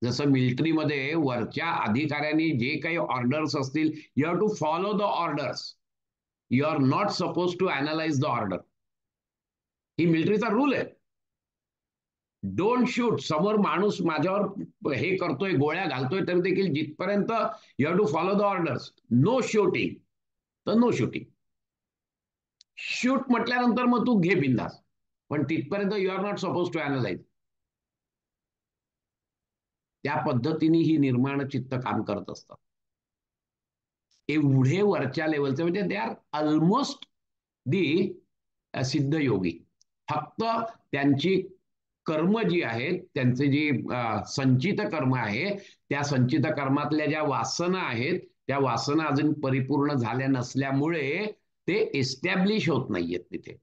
जसं मिलिटरीमध्ये वरच्या अधिकाऱ्यांनी जे काही ऑर्डर्स असतील, you have to follow the orders. You are not suppose to analyse the order. ही मिलिटरीचा रूल आहे. Don't shoot. समोर माणूस माझ्यावर हे करतोय, गोळ्या घालतोय, तरी देखील जिथपर्यंत you have to follow the orders, no shooting, तर नो शूटिंग. शूट म्हटल्यानंतर मग तू घे बिंदास, पण तिथपर्यंत you are not suppose to analyse. त्या पद्धतीने ही निर्माण चित्त काम करत असतात. एवढे वरच्या लेवलचे, म्हणजे दे आर ऑलमोस्ट दी सिद्ध योगी. फक्त त्यांची कर्म जी आहेत, त्यांचे जी संचित कर्म आहे, त्या संचित कर्मातल्या ज्या वासना आहेत, त्या वासना अजून परिपूर्ण झाल्या नसल्यामुळे ते एस्टॅब्लिश होत नाहीयेत तिथे.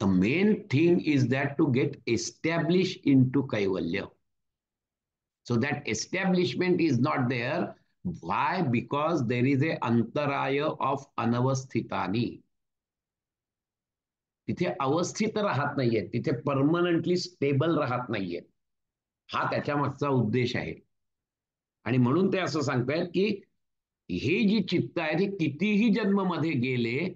The main thing is that to get established into Kaivalya. So that establishment is not there. Why? Because there is a antaraya of anavasthitani. तिथे अवस्थित राहत नाहीये, तिथे परमनंटली स्टेबल राहत नाहीये. हा त्याच्या मागचा उद्देश आहे. आणि म्हणून ते असं सांगतायत, की हे जी चित्त आहेत, हे कितीही जन्म मध्ये गेले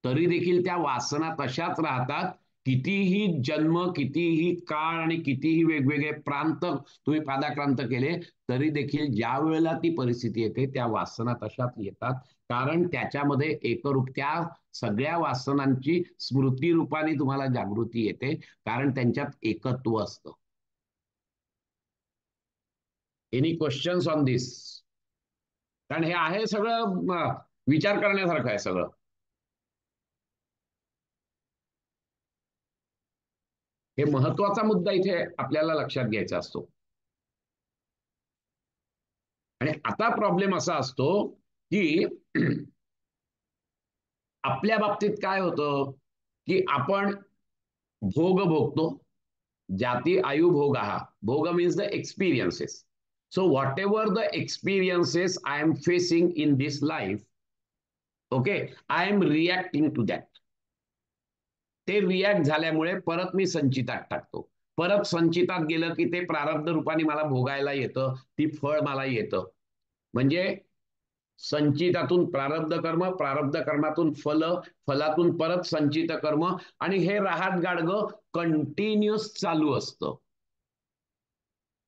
तरी देखील त्या वासना तशाच राहतात. कितीही जन्म, कितीही काळ आणि कितीही वेगवेगळे प्रांत तुम्ही पादाक्रांत केले तरी देखील ज्या वेळेला ती परिस्थिती येते, त्या वासना तशाच येतात. कारण त्याच्यामध्ये एकरूप, त्या सगळ्या वासनांची स्मृती रूपाने तुम्हाला जागृती येते, कारण त्यांच्यात एकत्व असतं. एनी क्वेश्चन्स ऑन दिस? कारण हे आहे सगळं विचार करण्यासारखं आहे सगळं. हे महत्वाचा मुद्दा इथे आपल्याला लक्षात घ्यायचा असतो. आणि आता प्रॉब्लेम असा असतो, की आपल्या बाबतीत काय होतं की आपण भोग भोगतो. जाती आयु भोग हा भोग means the experiences. So whatever the experiences I am facing in this life, okay, I am reacting to that. ते रिॲक्ट झाल्यामुळे परत मी संचितात टाकतो. परत संचितात गेलं की ते प्रारब्ध रूपाने मला भोगायला येतं, ती फळ मला येतं. म्हणजे संचितातून प्रारब्ध कर्म, प्रारब्ध कर्मातून फल, फलातून परत संचित कर्म, आणि हे रहाट गाडगं कंटिन्युअस चालू असतं.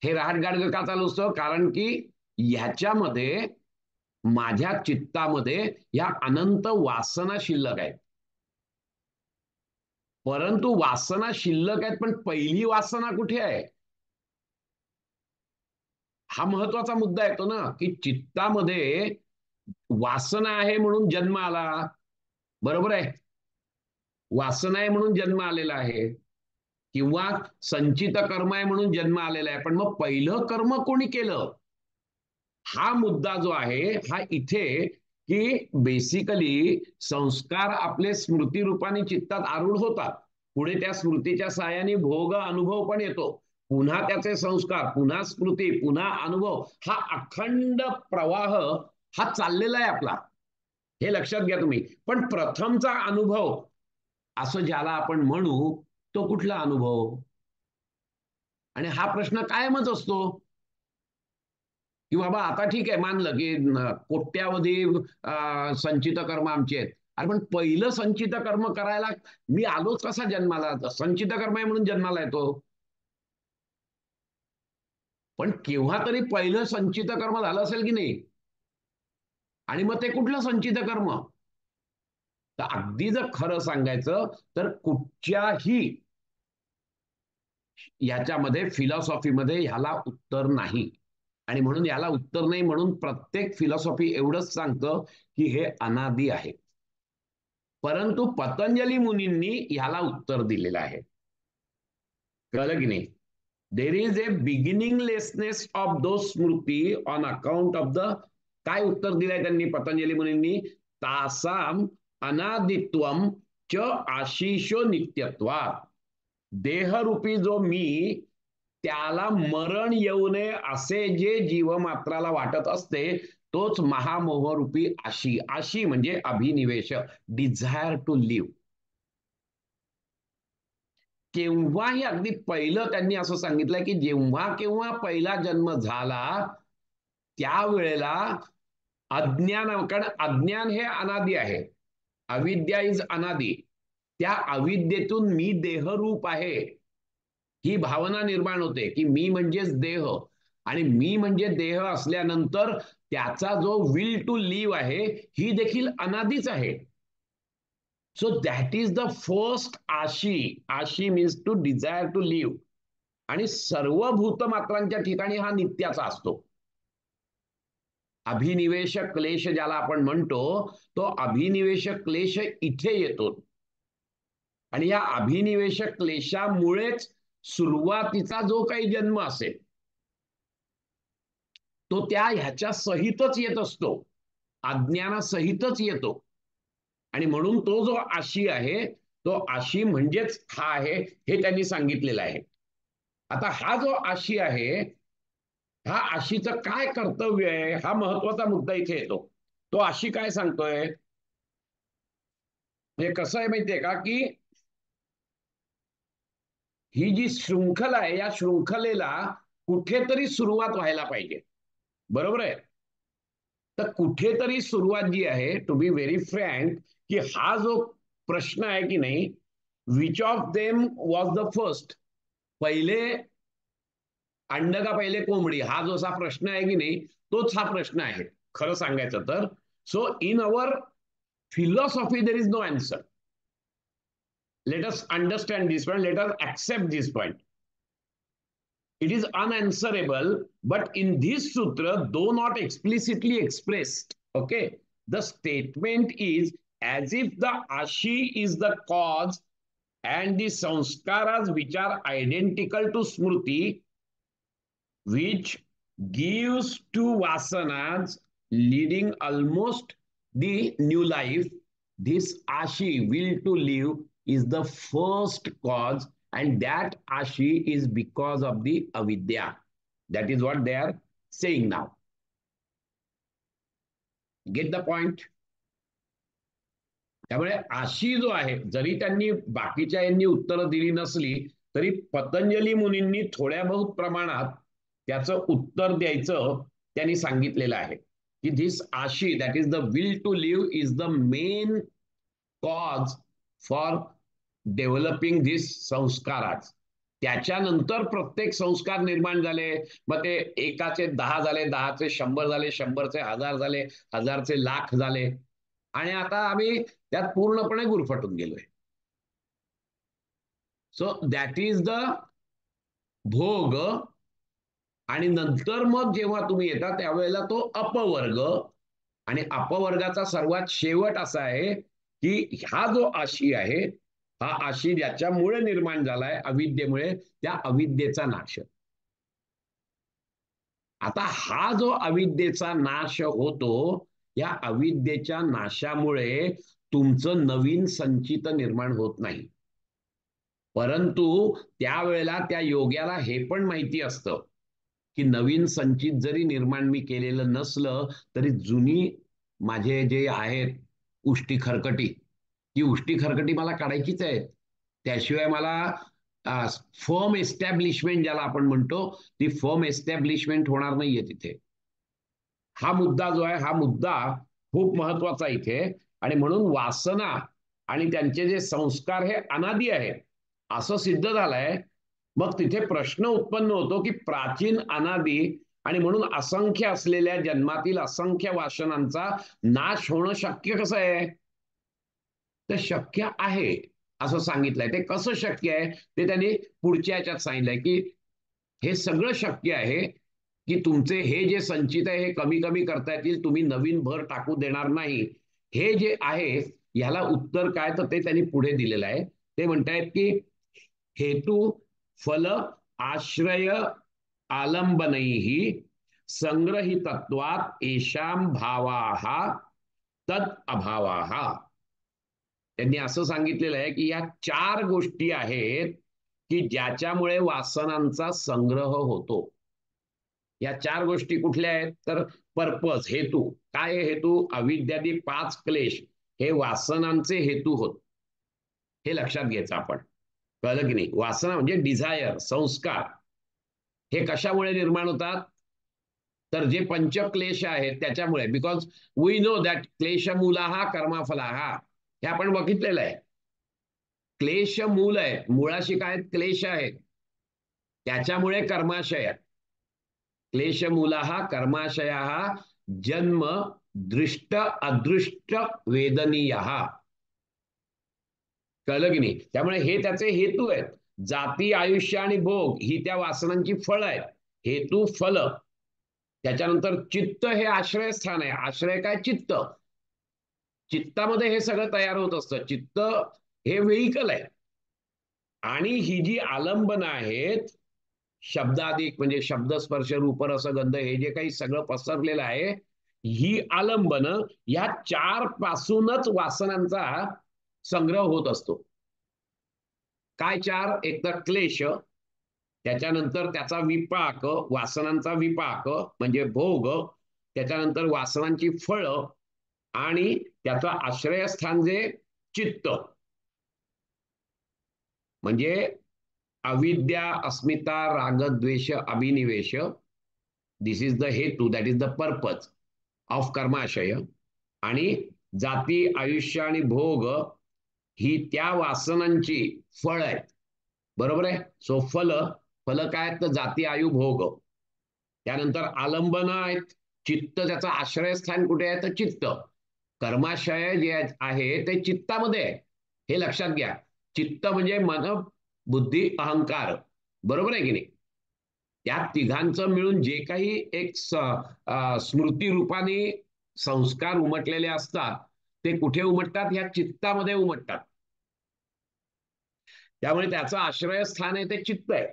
हे रहाट गाडगं का चालू असतं? कारण की ह्याच्यामध्ये माझ्या चित्तामध्ये या अनंत वासना शिल्लक आहेत. परंतु वासना शिल्लक आहेत, पण पहिली वासना कुठे आहे? हा महत्वाचा मुद्दा येतो ना, की चित्तामध्ये वासना आहे म्हणून जन्म आला. बरोबर आहे? वासना आहे म्हणून जन्म आलेला आहे, किंवा संचित कर्म आहे म्हणून जन्म आलेला आहे. पण मग पहिलं कर्म कोणी केलं? हा मुद्दा जो आहे हा इथे, की बेसिकली संस्कार आपले स्मृती रूपाने चित्तात आरूढ होतात. पुढे त्या स्मृतीच्या साहाय्याने भोग अनुभव पण येतो. पुन्हा त्याचे संस्कार, पुन्हा स्मृती, पुन्हा अनुभव, हा अखंड प्रवाह हा चाललेला आहे आपला. हे लक्षात घ्या तुम्ही. पण प्रथमचा अनुभव असं ज्याला आपण म्हणू, तो कुठला अनुभव? आणि हा प्रश्न कायमच असतो, की बाबा आता ठीक आहे, मानलं की कोट्यावधी संचित कर्म आमचे आहेत. अरे पण पहिलं संचित कर्म करायला मी आलोच कसा जन्माला? संचित कर्म आहे म्हणून जन्माला येतो. पण केव्हा तरी पहिलं संचित कर्म झालं असेल की नाही? आणि मग ते कुठलं संचित कर्म? तर अगदी जर खरं सांगायचं तर कुठच्याही याच्यामध्ये फिलॉसॉफीमध्ये ह्याला उत्तर नाही. आणि म्हणून याला उत्तर नाही म्हणून प्रत्येक फिलॉसॉफी एवढंच सांगतं की हे अनादी आहे. परंतु पतंजली मुनींनी ह्याला उत्तर दिलेलं आहे. कळलं की नाही? There is a beginninglessness of those smriti on account of the, काय उत्तर दिलंय त्यांनी पतंजली मुनींनी? तासाम अनादित्वम च आशिषो नित्यत्वा. देहरूपी जो मी, त्याला मरण येऊ नये असे जे जीवमात्राला वाटत असते, तोच महामोहरूपी आशी. आशी म्हणजे अभिनिवेश, डिझायर टू लिव्ह. केव्हाही अगदी पहिलं त्यांनी असं सांगितलंय की जेव्हा केव्हा पहिला जन्म झाला त्यावेळेला अज्ञान, कारण अज्ञान हे अनादी आहे. अविद्या इज अनादी. त्या अविद्येतून मी देहरूप आहे ही भावना निर्माण होते, की मी म्हणजेच देह, आणि मी म्हणजे देह असल्यानंतर त्याचा जो विल टू लिव्ह आहे ही देखील अनादीच आहे. So that is the first आशी. आशी means to desire to live. आणि सर्व भूतमात्रांच्या ठिकाणी हा नित्याचा असतो. अभिनिवेश क्लेश ज्याला आपण म्हणतो, तो अभिनिवेश क्लेश इथे येतो. आणि या अभिनिवेश क्लेशामुळेच सुरुवातीचा जो काही जन्म असेल तो त्या ह्याच्या सहितच येत असतो, अज्ञानासहितच येतो. आणि म्हणून तो जो आशी आहे तो आशी म्हणजेच हा आहे, हे त्यांनी सांगितलेलं आहे. आता हा जो आशी आहे, हा आशीचं काय कर्तव्य आहे, हा महत्वाचा मुद्दा इथे येतो. तो आशी काय सांगतोय? म्हणजे कसं आहे माहितीये का, की ही जी शृंखला आहे या शृंखलेला कुठेतरी सुरुवात व्हायला पाहिजे. बरोबर आहे? तर कुठेतरी सुरुवात जी आहे, टू बी व्हेरी फ्रँक, की हा जो प्रश्न आहे की नाही, which of them was the first, पहिले अंड का पहिले कोंबडी, हा जो असा प्रश्न आहे की नाही, तोच हा प्रश्न आहे खरं सांगायचं तर. So in our philosophy there is no answer. Let us understand this point, let us accept this point. It is unanswerable, but in this sutra, though not explicitly expressed, okay, the statement is as if the ashi is the cause and the sanskaras which are identical to smruti, which gives to vasanas leading almost the new life, This Ashi, will to live, is the first cause, and that Ashi is because of the avidya. That is what they are saying now. Get the point? त्यामुळे आशी जो आहे, जरी त्यांनी बाकीच्या यांनी उत्तरं दिली नसली तरी पतंजली मुनींनी थोड्या बहुत प्रमाणात त्याचं उत्तर द्यायचं त्यांनी सांगितलेलं आहे की धिस आशी, that is the will to live, is the main cause for developing this संस्कारात. त्याच्यानंतर प्रत्येक संस्कार निर्माण झाले. मग ते एकाचे 10 झाले, 10चे 100 झाले, 100चे 1000 झाले, 1000चे लाख झाले, आणि आता आम्ही त्यात पूर्णपणे गुरफटून गेलोय. सो दॅट इज द भोग. आणि नंतर मग जेव्हा तुम्ही येता त्यावेळेला तो अपवर्ग, आणि अपवर्गाचा सर्वात शेवट असा आहे की हा जो आशी आहे, हा आशी ज्याच्यामुळे निर्माण झालाय अविद्येमुळे, त्या अविद्येचा नाश. आता हा जो अविद्येचा नाश होतो, या अविद्येच्या नाशामुळे तुमचं नवीन संचित निर्माण होत नाही. परंतु त्यावेळेला त्या योग्याला हे पण माहिती असतं की नवीन संचित जरी निर्माण मी केलेलं नसलं तरी जुनी माझे जे आहेत उष्टी खरकटी, ती उष्टी खरकटी मला काढायचीच आहे. त्याशिवाय मला फर्म एस्टॅब्लिशमेंट ज्याला आपण म्हणतो, ती फर्म एस्टॅब्लिशमेंट होणार नाहीये तिथे. हा मुद्दा जो आहे, हा मुद्दा खूप महत्वाचा इथे. आणि म्हणून वासना आणि त्यांचे जे संस्कार हे अनादी आहेत असं सिद्ध झालंय. मग तिथे प्रश्न उत्पन्न होतो की प्राचीन, अनादी आणि म्हणून असंख्य असलेल्या जन्मातील असंख्य वासनांचा नाश होणं शक्य कसं आहे? तर शक्य आहे असं सांगितलंय. ते कसं शक्य आहे ते त्यांनी पुढच्या याच्यात सांगितलंय की हे सगळं शक्य आहे की तुमचे हे जे संचित आहे हे कमी कमी करता येतील, तुम्ही नवीन भर टाकू देणार नाही. हे जे आहे याला उत्तर काय, तर ते त्यांनी पुढे दिलेलं आहे. ते म्हणतायत की हेतू फल आश्रय आलंबनैहि संग्रहितत्वात येषां भावाः तद अभावाः. त्यांनी असं सांगितलेलं आहे की या 4 गोष्टी आहेत की ज्याच्यामुळे वासनांचा संग्रह होतो. या 4 गोष्टी कुठल्या आहेत? तर पर्पज, हेतू. काय हेतू? अविद्यादी 5 क्लेश हे वासनांचे हेतू होत. हे लक्षात घ्यायचं आपण. कळलं की नाही? वासना म्हणजे डिझायर, संस्कार, हे कशामुळे निर्माण होतात? तर जे पंचक्लेश आहेत त्याच्यामुळे. बिकॉज वी नो दॅट क्लेश मूला हा कर्माफला हा, हे आपण बघितलेलं आहे. क्लेश मूल आहे, मुळाशी काय क्लेश आहेत, त्याच्यामुळे कर्माशय. क्लेश मूला हा कर्माशया जन्म दृष्ट अदृष्ट वेदनीय. कळलं की नाही? त्यामुळे हे त्याचे हेतू आहेत. जाती, आयुष्य आणि भोग ही त्या वासनांची फळ आहेत. हेतू, फल. त्याच्यानंतर चित्त हे आश्रयस्थान आहे. आश्रय काय? चित्त. चित्तामध्ये हे सगळं तयार होत असतं. चित्त हे व्हेइकल आहे. आणि ही जी आलंबन आहेत, शब्दाधिक म्हणजे शब्द, स्पर्श, रूप, रस, गंध, हे जे काही सगळं पसरलेलं आहे, ही आलंबन या 4 पासूनच वासनांचा संग्रह होत असतो. काय 4? एक तर क्लेश, त्याच्यानंतर त्याचा विपाक, वासनांचा विपाक म्हणजे भोग, त्याच्यानंतर वासनांची फळ, आणि त्याचं आश्रयस्थान जे चित्त. म्हणजे अविद्या, अस्मिता, राग, द्वेष, अभिनिवेश. दिस इज द हेतू, that is the purpose of कर्माशय. आणि जाती, आयुष्य आणि भोग ही त्या वासनांची फळ आहेत. बरोबर आहे? सो फल, फल काय? तर जाती, आयु, भोग. त्यानंतर आलंबन आहेत, चित्त, त्याचं आश्रयस्थान कुठे आहे? तर चित्त. कर्माशय जे आहे ते चित्तामध्ये आहे. हे लक्षात घ्या. चित्त म्हणजे मन, बुद्धी, अहंकार. बरोबर आहे की नाही? त्या तिघांचं मिळून जे काही एक स्मृती रूपाने संस्कार उमटलेले असतात ते कुठे उमटतात? ह्या चित्तामध्ये उमटतात. त्यामुळे त्याचं आश्रयस्थान आहे ते चित्त आहे.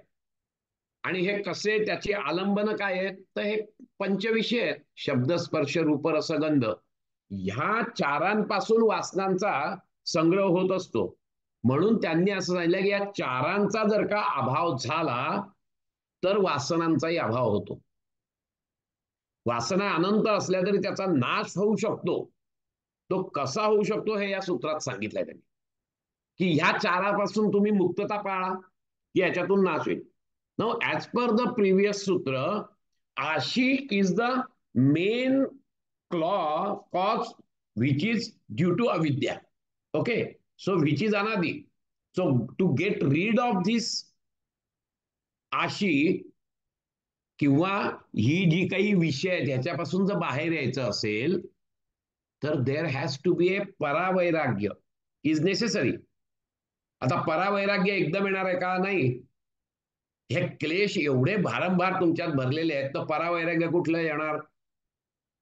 आणि हे कसे, त्याची आलंबन काय आहेत? तर हे पंचविषय आहेत. शब्द, स्पर्श, रूप, रस, गंध. ह्या चारांपासून वासनांचा संग्रह होत असतो. म्हणून त्यांनी असं सांगितलं की या चारांचा जर का अभाव झाला तर वासनांचाही अभाव होतो. वासना अनंत असल्या तरी त्याचा नाश होऊ शकतो. तो कसा होऊ शकतो हे या सूत्रात सांगितलंय त्यांनी, की ह्या चारापासून तुम्ही मुक्तता पाळा की याच्यातून नाश होईल. Now as per the previous सूत्र, आशी is the main cause which is due to avidya. Okay, so which is anadi. So to get rid of this आशी किंवा ही जी काही विषय आहेत ह्याच्यापासून जर बाहेर यायचं असेल तर there has to be a paravairagya is necessary. आता परावैराग्य एकदम येणार आहे का? नाही. हे क्लेश एवढे भारंभार तुमच्यात भरलेले आहेत तर परावैराग्य कुठलं येणार?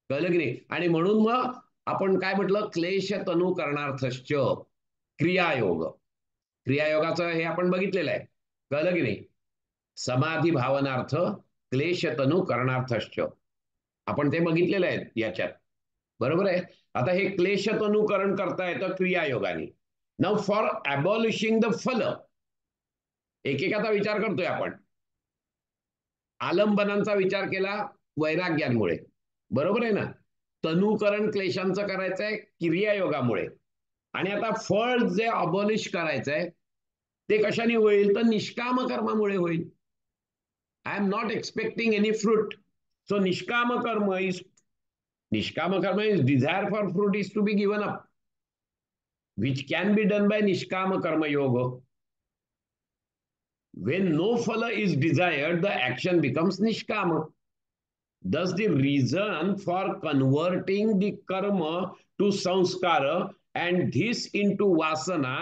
कळलं की नाही? आणि म्हणून मग आपण काय म्हटलं, क्लेश तनु करणार्थश्च क्रियायोग. क्रियायोगाचं हे आपण बघितलेलं आहे. कळलं की नाही? समाधी भावनार्थ क्लेश तनु करणार्थश्च आपण ते बघितलेलं आहे याच्यात. बरोबर आहे. आता हे क्लेश तनुकरण करता येतं क्रियायोगाने. नाउ फॉर अबॉलिशिंग द फल, एकेकाचा विचार करतोय आपण. आलंबनांचा विचार केला वैराग्यांमुळे, बरोबर आहे ना. तनुकरण क्लेशांचं करायचंय क्रियायोगामुळे. आणि आता फळ जे अबॉलिश करायचंय ते कशाने होईल? तर निष्काम कर्मामुळे होईल. I am not expecting any fruit. So निष्काम कर्म is desire for fruit is to be given up, which can be done by nishkama karma yoga. When no phala is desired, the action becomes nishkama. Thus the reason for converting the karma to sanskara and this into vasana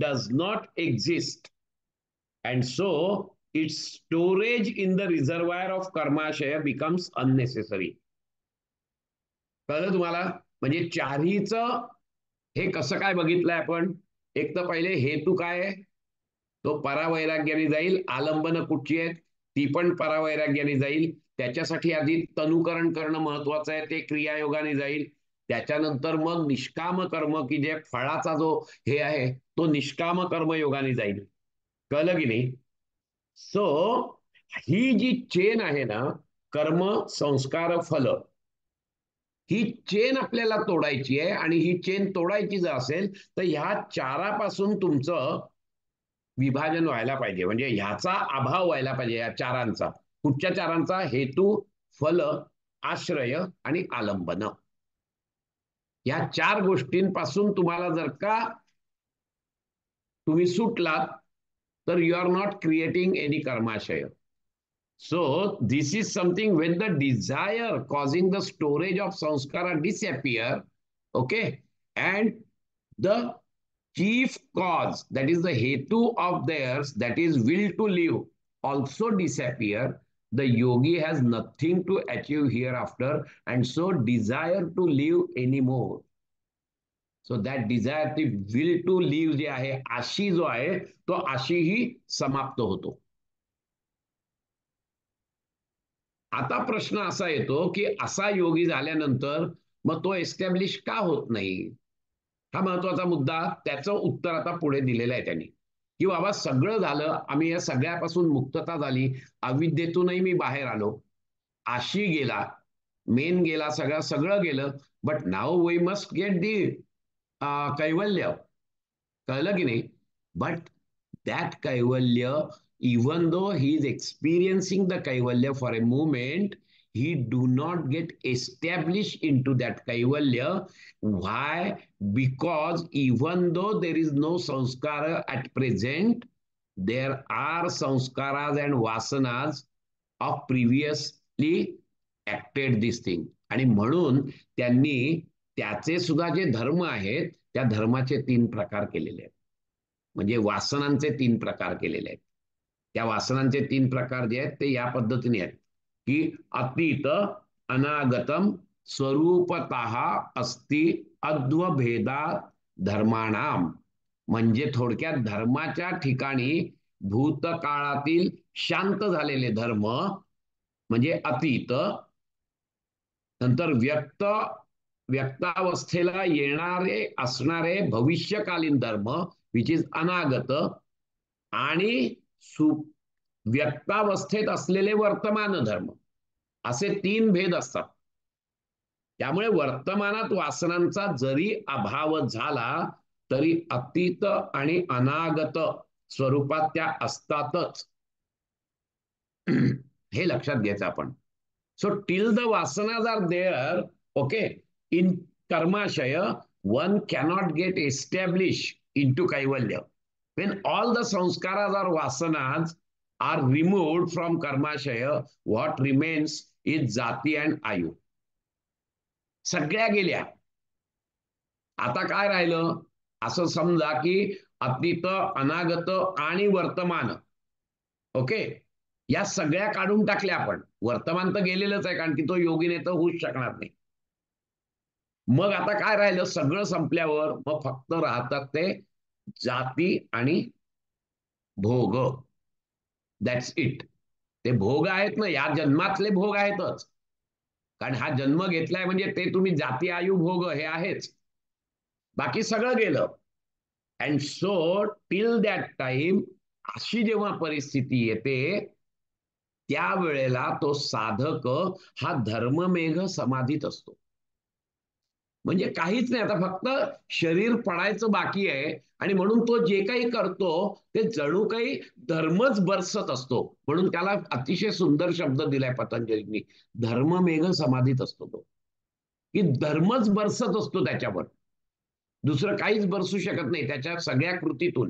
does not exist, and so its storage in the reservoir of karmashaya becomes unnecessary. कळलं तुम्हाला? म्हणजे चारीचं हे कसं काय बघितलंय आपण? एक तर पहिले हेतू काय आहे, तो परावैराग्याने जाईल. आलंबन कुठची आहेत ती पण परावैराग्याने जाईल. त्याच्यासाठी आधी तनुकरण करणं महत्वाचं आहे, ते क्रियायोगाने जाईल. त्याच्यानंतर मग निष्काम कर्म की जे फळाचा जो हे आहे तो निष्काम कर्मयोगाने जाईल. कळलं की नाही? सो ही जी चेन आहे ना, कर्म संस्कार फल, ही चेन आपल्याला तोडायची आहे. आणि ही चेन तोडायची जर असेल तर ह्या चारापासून तुमचं विभाजन व्हायला पाहिजे. म्हणजे ह्याचा अभाव व्हायला पाहिजे. या चारांचा. कुठच्या चारांचा? हेतू, फल, आश्रय आणि आलंबन. या चार गोष्टींपासून तुम्हाला जर का तुम्ही सुटलात तर you are not creating any कर्माशय. So this is something when the desire causing the storage of sanskara disappear, okay, and the chief cause, that is the hetu of theirs, that is will to live, also disappear, the yogi has nothing to achieve hereafter, and so desire to live anymore. So that desire, the will to live जे आहे, आशी जो आहे तो आशी ही समाप्त होतो. आता प्रश्न असा येतो की असा योगी झाल्यानंतर मग तो एस्टॅब्लिश का होत नाही? हा महत्वाचा मुद्दा. त्याचं उत्तर आता पुढे दिलेलं आहे त्यांनी, की बाबा सगळं झालं, आम्ही या सगळ्यापासून मुक्तता झाली, अविद्येतूनही मी बाहेर आलो, आशी गेला, मेन गेला, सगळं गेलं, but now we must get the कैवल्य. कळलं की नाही? But that kaivalya, even though he is experiencing the kaivalya for a moment, he do not get established into that kaivalya. Why? Because even though there is no sanskara at present, there are sanskaras and vasanas of previously acted this thing. आणि म्हणून त्यांनी त्याचे सुद्धा जे धर्म आहेत त्या धर्माचे 3 प्रकार केलेले आहेत. म्हणजे वासनांचे 3 प्रकार केलेले आहेत. त्या वासनांचे 3 प्रकार जे आहेत ते या पद्धतीने आहेत, की अतीत, अनागतम, स्वरूपतः अस्ति अद्वभेदा धर्माणाम. म्हणजे थोडक्यात धर्माच्या ठिकाणी भूतकाळातील शांत झालेले धर्म म्हणजे अतीत, नंतर व्यक्त व्यक्तावस्थेला येणारे असणारे भविष्यकालीन धर्म विच इज अनागत, आणि व्यक्तावस्थेत असलेले वर्तमान धर्म, असे 3 भेद असतात. त्यामुळे वर्तमानात वासनांचा जरी अभाव झाला तरी अतीत आणि अनागत स्वरूपात त्या असतातच. हे लक्षात घ्यायचं आपण. So till the vasanas are there, okay, in कर्माशय, one cannot get established into kaivalya. When all the sanskaras or vasanas are removed from karmashaya, what remains is jati and ayu. सगळ्या गेल्या. आता काय राहिलं? असं समजा की अतीत, अनागत आणि वर्तमान, ओके, या सगळ्या काढून टाकल्या आपण. वर्तमान तर गेलेलंच आहे, कारण की तो योगीने तर होऊच शकणार नाही. मग आता काय राहिलं? सगळं संपल्यावर मग फक्त राहतात ते जाती आणि भोग. That's it. ते भोग आहेत ना, या जन्मातले भोग आहेतच, कारण हा जन्म घेतलाय म्हणजे ते तुम्ही जाती, आयु, भोग हे आहेच. बाकी सगळं गेलं. And so till that time अशी जेव्हा परिस्थिती येते, त्यावेळेला तो साधक हा धर्ममेघ समाधीत असतो. म्हणजे काहीच नाही, आता फक्त शरीर पडायचं बाकी आहे, आणि म्हणून तो जे काही करतो ते जणू काही धर्मच बरसत असतो. म्हणून त्याला अतिशय सुंदर शब्द दिलाय पतंजलींनी, धर्ममेघ समाधीत असतो तो, की धर्मच बरसत असतो त्याच्यावर. दुसरं काहीच बरसू शकत नाही त्याच्या सगळ्या कृतीतून.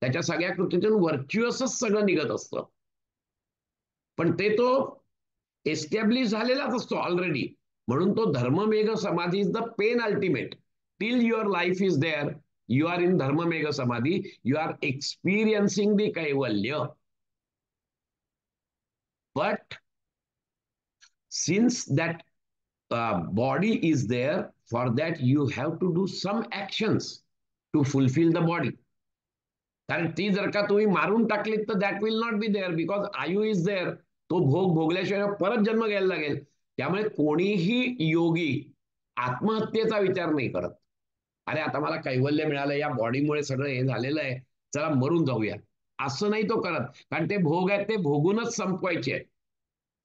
त्याच्या सगळ्या कृतीतून व्हर्च्युअसच सगळं निघत असतं. पण ते तो एस्टॅब्लिश झालेलाच असतो ऑलरेडी. म्हणून तो dharmamegha samadhi is the penultimate. Till your life is there, you are in dharmamegha samadhi, you are experiencing the kaivalya. But since that body is there, for that you have to do some actions to fulfill the body. कारण ती जर का तुम्ही मारून टाकलीत तर that will not be there, because आयु इज देअर. तो भोग भोगल्याशिवाय परत जन्म घ्यायला लागेल. त्यामुळे कोणीही योगी आत्महत्येचा विचार नाही करत. अरे आता मला कैवल्य मिळालं, या बॉडीमुळे सगळं हे झालेलं आहे, चला मरून जाऊया, असं नाही तो करत. कारण ते भोग आहेत ते भोगूनच संपवायचे आहेत.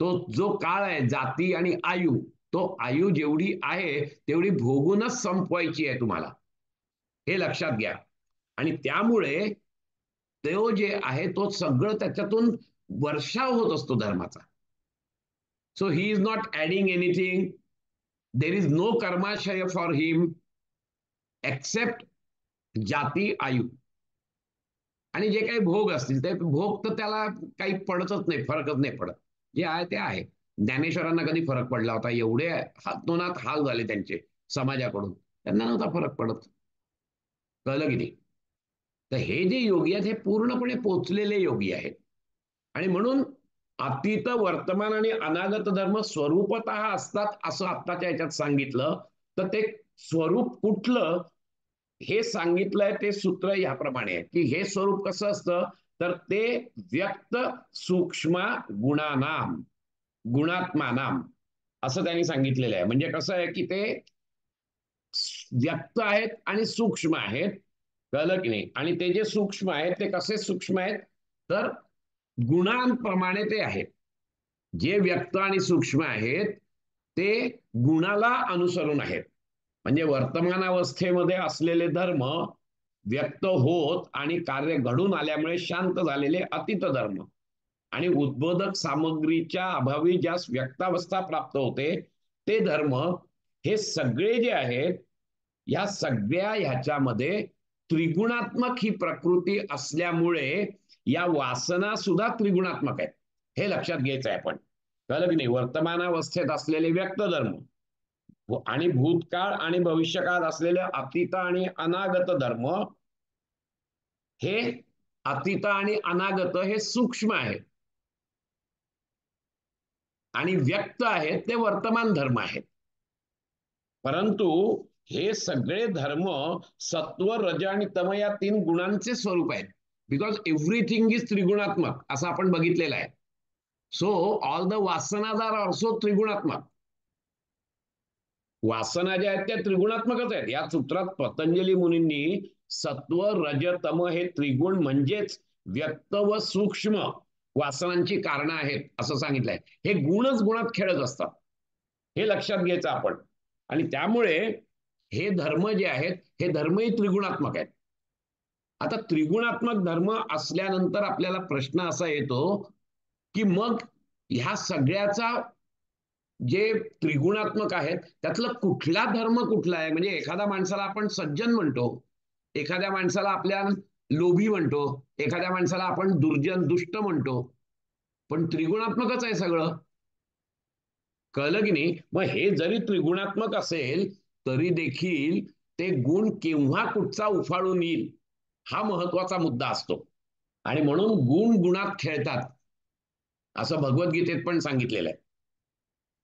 तो जो काळ आहे जाती आणि आयु, तो आयु जेवढी आहे तेवढी भोगूनच संपवायची आहे तुम्हाला, हे लक्षात घ्या. आणि त्यामुळे तो जे आहे तो सगळं त्याच्यातून वर्षाव होत असतो धर्माचा. So he is not adding anything. There is no कर्माशय फॉर हिम एक्सेप्ट जाती, आयु. आणि जे काही भोग असतील ते भोग तर त्याला काही पडतच नाही, फरकच नाही पडत. जे आहे ते आहे. ज्ञानेश्वरांना कधी फरक पडला होता? एवढे हातोनात हाल झाले त्यांचे समाजाकडून, त्यांना नव्हता फरक पडत. कळलं की नाही? तर हे जे योगी आहेत हे पूर्णपणे पोचलेले योगी आहेत. आणि म्हणून अतीत, वर्तमान आणि अनागत धर्म स्वरूपतः असतात असं आत्ताच्या याच्यात सांगितलं. तर ते स्वरूप कुठलं हे सांगितलंय ते सूत्र याप्रमाणे आहे, की हे स्वरूप कसं असतं, तर ते व्यक्त सूक्ष्म गुणानाम गुणात्मानाम असं त्यांनी सांगितलेलं आहे. म्हणजे कसं आहे की ते व्यक्त आहेत आणि सूक्ष्म आहेत. कळलं की नाही? आणि ते जे सूक्ष्म आहेत ते कसे सूक्ष्म आहेत, तर गुणांप्रमाणे ते आहेत. जे व्यक्त आणि सूक्ष्म आहेत ते गुणाला अनुसरून आहेत. म्हणजे वर्तमानावस्थेमध्ये असलेले धर्म व्यक्त होत आणि कार्य घडून आल्यामुळे शांत झालेले अतीत धर्म, आणि उद्बोधक सामग्रीच्या अभावी ज्यास व्यक्तावस्था प्राप्त होते ते धर्म, हे सगळे जे आहेत या सगळ्या ह्याच्यामध्ये त्रिगुणात्मक ही प्रकृती असल्यामुळे या वासना सुद्धा त्रिगुणात्मक आहेत. हे लक्षात घ्यायचं आहे आपण. कळलं की नाही? वर्तमानावस्थेत असलेले व्यक्त धर्म आणि भूतकाळ आणि भविष्यकाळ असलेले अतीत आणि अनागत धर्म, हे अतीत आणि अनागत हे सूक्ष्म आहेत, आणि व्यक्त आहेत ते वर्तमान धर्म आहेत. परंतु हे सगळे धर्म सत्व, रज आणि तम या 3 गुणांचे स्वरूप आहेत. बिकॉज एव्हरीथिंग इज त्रिगुणात्मक असं आपण बघितलेलं आहे. So all the vasanas are also trigunatmak. वासना ज्या आहेत त्या त्रिगुणात्मकच आहेत. या सूत्रात पतंजली मुनींनी सत्व रज तम हे त्रिगुण म्हणजेच व्यक्त व सूक्ष्म वासनांची कारणं आहेत असं सांगितलंय. हे गुणच गुणात खेळत असतात, हे लक्षात घ्यायचं आपण. आणि त्यामुळे हे धर्म जे आहेत हे धर्मही त्रिगुणात्मक आहेत. आता त्रिगुणात्मक धर्म असल्यानंतर आपल्याला प्रश्न असा येतो की मग ह्या सगळ्याचा जे त्रिगुणात्मक आहेत त्यातलं कुठला धर्म कुठला आहे. म्हणजे एखाद्या माणसाला आपण सज्जन म्हणतो, एखाद्या माणसाला आपल्या लोभी म्हणतो, एखाद्या माणसाला आपण दुर्जन दुष्ट म्हणतो, पण त्रिगुणात्मकच आहे सगळं. कळलं की नाही? मग हे जरी त्रिगुणात्मक असेल तरी देखील ते गुण केव्हा कुठचा उफाळून येईल हा महत्वाचा मुद्दा असतो. आणि म्हणून गुण गुणात खेळतात असं भगवद्गीतेत पण सांगितलेलं आहे.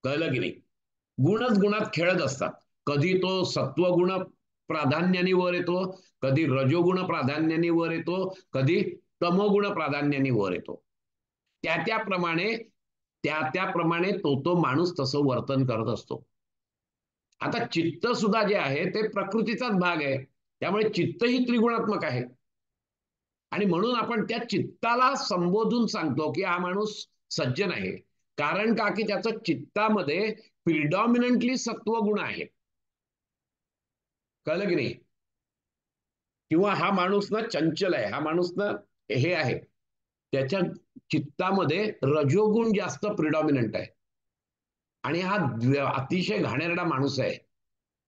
कळलं की नाही? गुणच गुणात खेळत असतात. कधी तो सत्वगुण प्राधान्याने वर येतो, कधी रजोगुण प्राधान्याने वर येतो, कधी तमोगुण प्राधान्याने वर येतो. त्याप्रमाणे त्याप्रमाणे तो तो माणूस तसं वर्तन करत असतो. आता चित्त सुद्धा जे आहे ते प्रकृतीचाच भाग आहे, त्यामुळे चित्तही त्रिगुणात्मक आहे. आणि म्हणून आपण त्या चित्ताला संबोधून सांगतो की हा माणूस सज्जन आहे. कारण का की त्याचं चित्तामध्ये प्रिडॉमिनंटली सत्वगुण आहे. कळलं की नाही? किंवा हा माणूस ना चंचल आहे, हा माणूस ना हे आहे, त्याच्या चित्तामध्ये रजोगुण जास्त प्रिडॉमिनंट आहे. आणि हा अतिशय घाणेरडा माणूस आहे,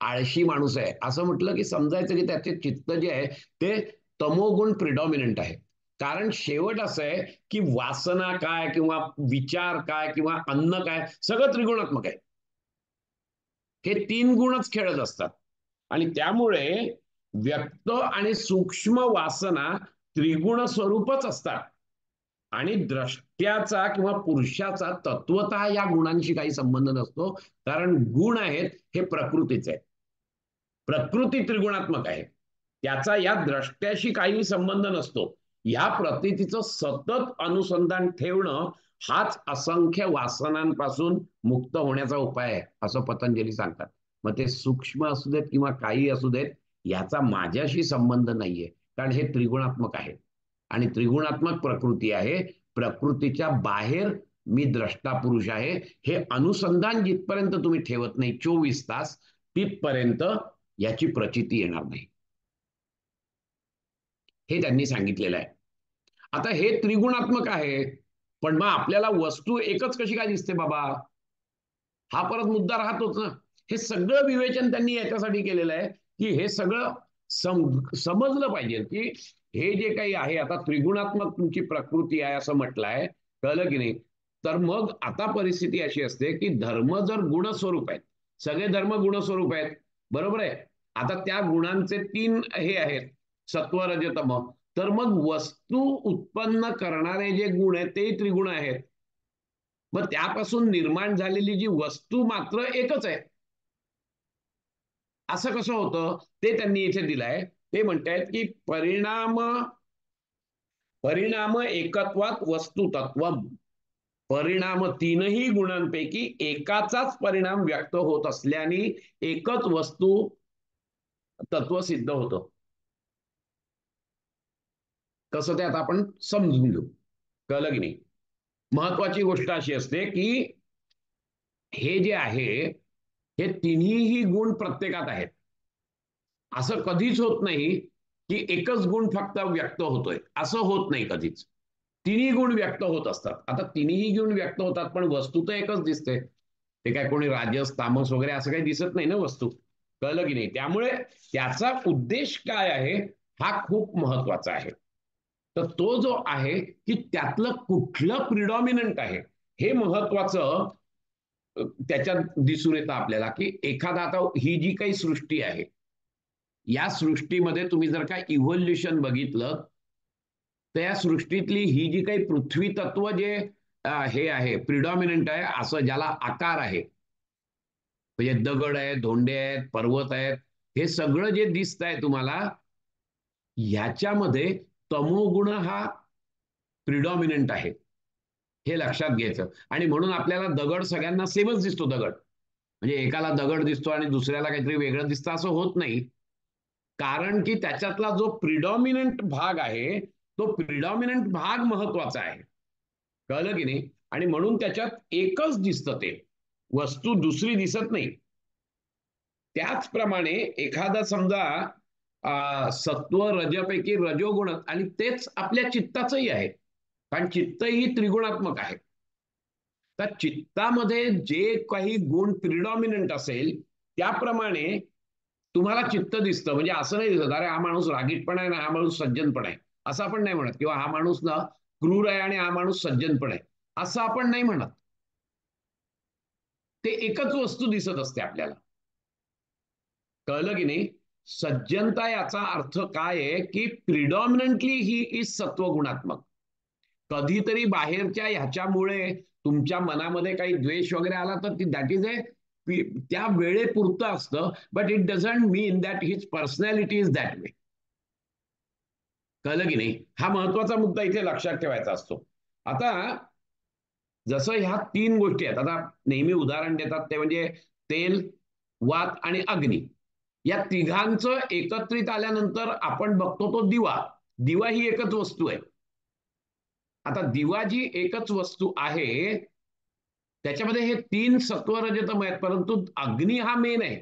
आळशी माणूस आहे असं म्हटलं की समजायचं की त्याचे चित्त जे आहे ते तमोगुण प्रिडॉमिनंट आहे. कारण शेवट असं आहे की वासना काय किंवा विचार काय किंवा अन्न काय सगळं त्रिगुणात्मक आहे. हे तीन गुणच खेळत असतात. आणि त्यामुळे व्यक्त आणि सूक्ष्म वासना त्रिगुण स्वरूपच असतात. आणि द्रष्ट्याचा किंवा पुरुषाचा तत्वतः या गुणांशी काही संबंध नसतो. कारण गुण आहेत हे प्रकृतीचे आहेत. प्रकृती त्रिगुणात्मक आहे, त्याचा या द्रष्ट्याशी काही संबंध नसतो. या प्रतीचं सतत अनुसंधान ठेवणं हाच असंख्य वासनांपासून मुक्त होण्याचा उपाय आहे असं पतंजली सांगतात. मग ते सूक्ष्म असू देत किंवा काही असू देत याचा माझ्याशी संबंध नाहीये, कारण हे त्रिगुणात्मक आहे. आणि त्रिगुणात्मक प्रकृती आहे. प्रकृतीच्या बाहेर मी द्रष्टा पुरुष आहे हे अनुसंधान जिथपर्यंत तुम्ही ठेवत नाही 24 तास, तिथपर्यंत याची प्रचिती येणार नाही, हे त्यांनी सांगितलेलं आहे. आता हे त्रिगुणात्मक आहे, पण मग आपल्याला वस्तू एकच कशी काय दिसते बाबा, हा परत मुद्दा राहतोच ना. हे सगळं विवेचन त्यांनी याच्यासाठी केलेलं आहे की हे सगळं समजलं पाहिजे की हे जे काही आहे आता त्रिगुणात्मक तुमची प्रकृती आहे असं म्हटलंय. कळलं की नाही? तर मग आता परिस्थिती अशी असते की धर्म जर गुणस्वरूप आहेत, सगळे धर्म गुणस्वरूप आहेत, बरोबर आहे. आता त्या गुणांचे तीन हे आहेत, सत्व रजतम. तर मग वस्तू उत्पन्न करणारे जे गुण आहेत ते त्रिगुण आहेत. मग त्यापासून निर्माण झालेली जी वस्तू मात्र एकच आहे. असं कसं होतं ते त्यांनी इथे दिलंय. ते म्हणतायत की परिणाम परिणाम एकत्वात वस्तू तत्व. परिणाम तीनही गुणांपैकी एकाचाच परिणाम व्यक्त होत असल्याने एकच वस्तू तत्व सिद्ध होतं. कसं ते आता आपण समजून घेऊ. कळलं की नाही? महत्वाची गोष्ट अशी असते की हे जे आहे हे तिन्ही गुण प्रत्येकात आहेत. असं कधीच होत नाही की एकच गुण फक्त व्यक्त होतोय, असं होत नाही कधीच. तिन्ही गुण व्यक्त होत असतात. आता तिन्ही गुण व्यक्त होतात पण वस्तू तर एकच दिसते. ते काय कोणी राजस तामस वगैरे असं काही दिसत नाही ना वस्तू. कळलं की नाही? त्यामुळे त्याचा उद्देश काय आहे हा खूप महत्वाचा आहे. तर तो जो आहे की त्यातलं कुठलं प्रिडॉमिनंट आहे हे महत्वाचं त्याच्यात दिसून येतं आपल्याला. की एखादा आता ही जी काही सृष्टी आहे या सृष्टीमध्ये तुम्ही जर का इव्होल्युशन बघितलं तर या सृष्टीतली ही जी काही पृथ्वी तत्व जे हे आहे प्रिडॉमिनंट आहे, असं ज्याला आकार आहे, म्हणजे दगड आहेत, धोंडे आहेत, पर्वत आहेत, हे सगळं जे दिसत आहे तुम्हाला ह्याच्यामध्ये तमोगुण हा प्रिडॉमिनंट आहे, हे लक्षात घ्यायचं. आणि म्हणून आपल्याला दगड सगळ्यांना सेमच दिसतो दगड. म्हणजे एकाला दगड दिसतो आणि दुसऱ्याला काहीतरी वेगळं दिसतं असं होत नाही. कारण की त्याच्यातला जो प्रिडॉमिनंट भाग आहे तो प्रिडॉमिनंट भाग महत्वाचा आहे. कळलं की नाही? आणि म्हणून त्याच्यात एकच दिसतं, ते वस्तू दुसरी दिसत नाही. त्याचप्रमाणे एखादा समजा सत्व रजपैकी रजोगुण, आणि तेच आपल्या चित्ताचंही आहे, कारण चित्त ही त्रिगुणात्मक आहे. तर चित्तामध्ये जे काही गुण प्रिडॉमिनंट असेल त्याप्रमाणे तुम्हाला चित्त दिसतं. म्हणजे असं नाही दिसत अरे हा माणूस रागीट पण आहे ना हा माणूस सज्जन पण आहे, असं आपण नाही म्हणत. किंवा हा माणूस ना क्रूर आहे आणि हा माणूस सज्जन पण आहे, असं आपण नाही म्हणत. ते एकच वस्तू दिसत असते आपल्याला. कळलं की नाही? सज्जनता याचा अर्थ काय आहे की प्रिडॉमिनंटली ही इज सत्वगुणात्मक. कधीतरी बाहेरच्या ह्याच्यामुळे तुमच्या मनामध्ये काही द्वेष वगैरे आला तर दॅट इज ए, त्या वेळेपुरतं असतं, but it doesn't mean that his personality is that way. कळलं की नाही? हा महत्वाचा मुद्दा इथे लक्षात ठेवायचा असतो. आता जसं ह्या तीन गोष्टी आहेत, आता नेहमी उदाहरण देतात ते म्हणजे तेल, वात आणि अग्नी. या तिघांचं एकत्रित आल्यानंतर आपण बघतो तो दिवा. दिवा ही एकच वस्तू आहे. आता दिवा जी एकच वस्तू आहे त्याच्यामध्ये हे तीन सत्वरजतम आहेत, परंतु अग्नी हा मेन आहे.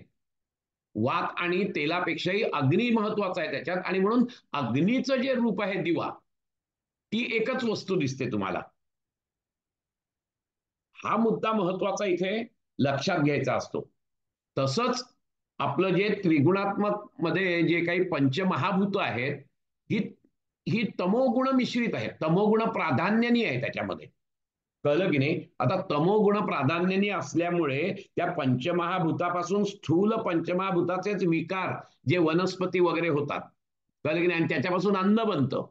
वात आणि तेलापेक्षाही अग्नी महत्वाचा आहे त्याच्यात, आणि म्हणून अग्नीचं जे रूप आहे दिवा, ती एकच वस्तू दिसते तुम्हाला. हा मुद्दा महत्वाचा इथे लक्षात घ्यायचा असतो. तसंच आपलं जे त्रिगुणात्मक मध्ये जे काही पंचमहाभूत आहेत, ही ही तमोगुण मिश्रित आहेत, तमोगुण प्राधान्याने आहे त्याच्यामध्ये. कळलं की नाही? आता तमोगुण प्राधान्याने असल्यामुळे त्या पंचमहाभूतापासून स्थूल पंचमहाभूताचेच विकार जे वनस्पती वगैरे होतात, कळलं की नाही, आणि त्याच्यापासून अन्न बनतं.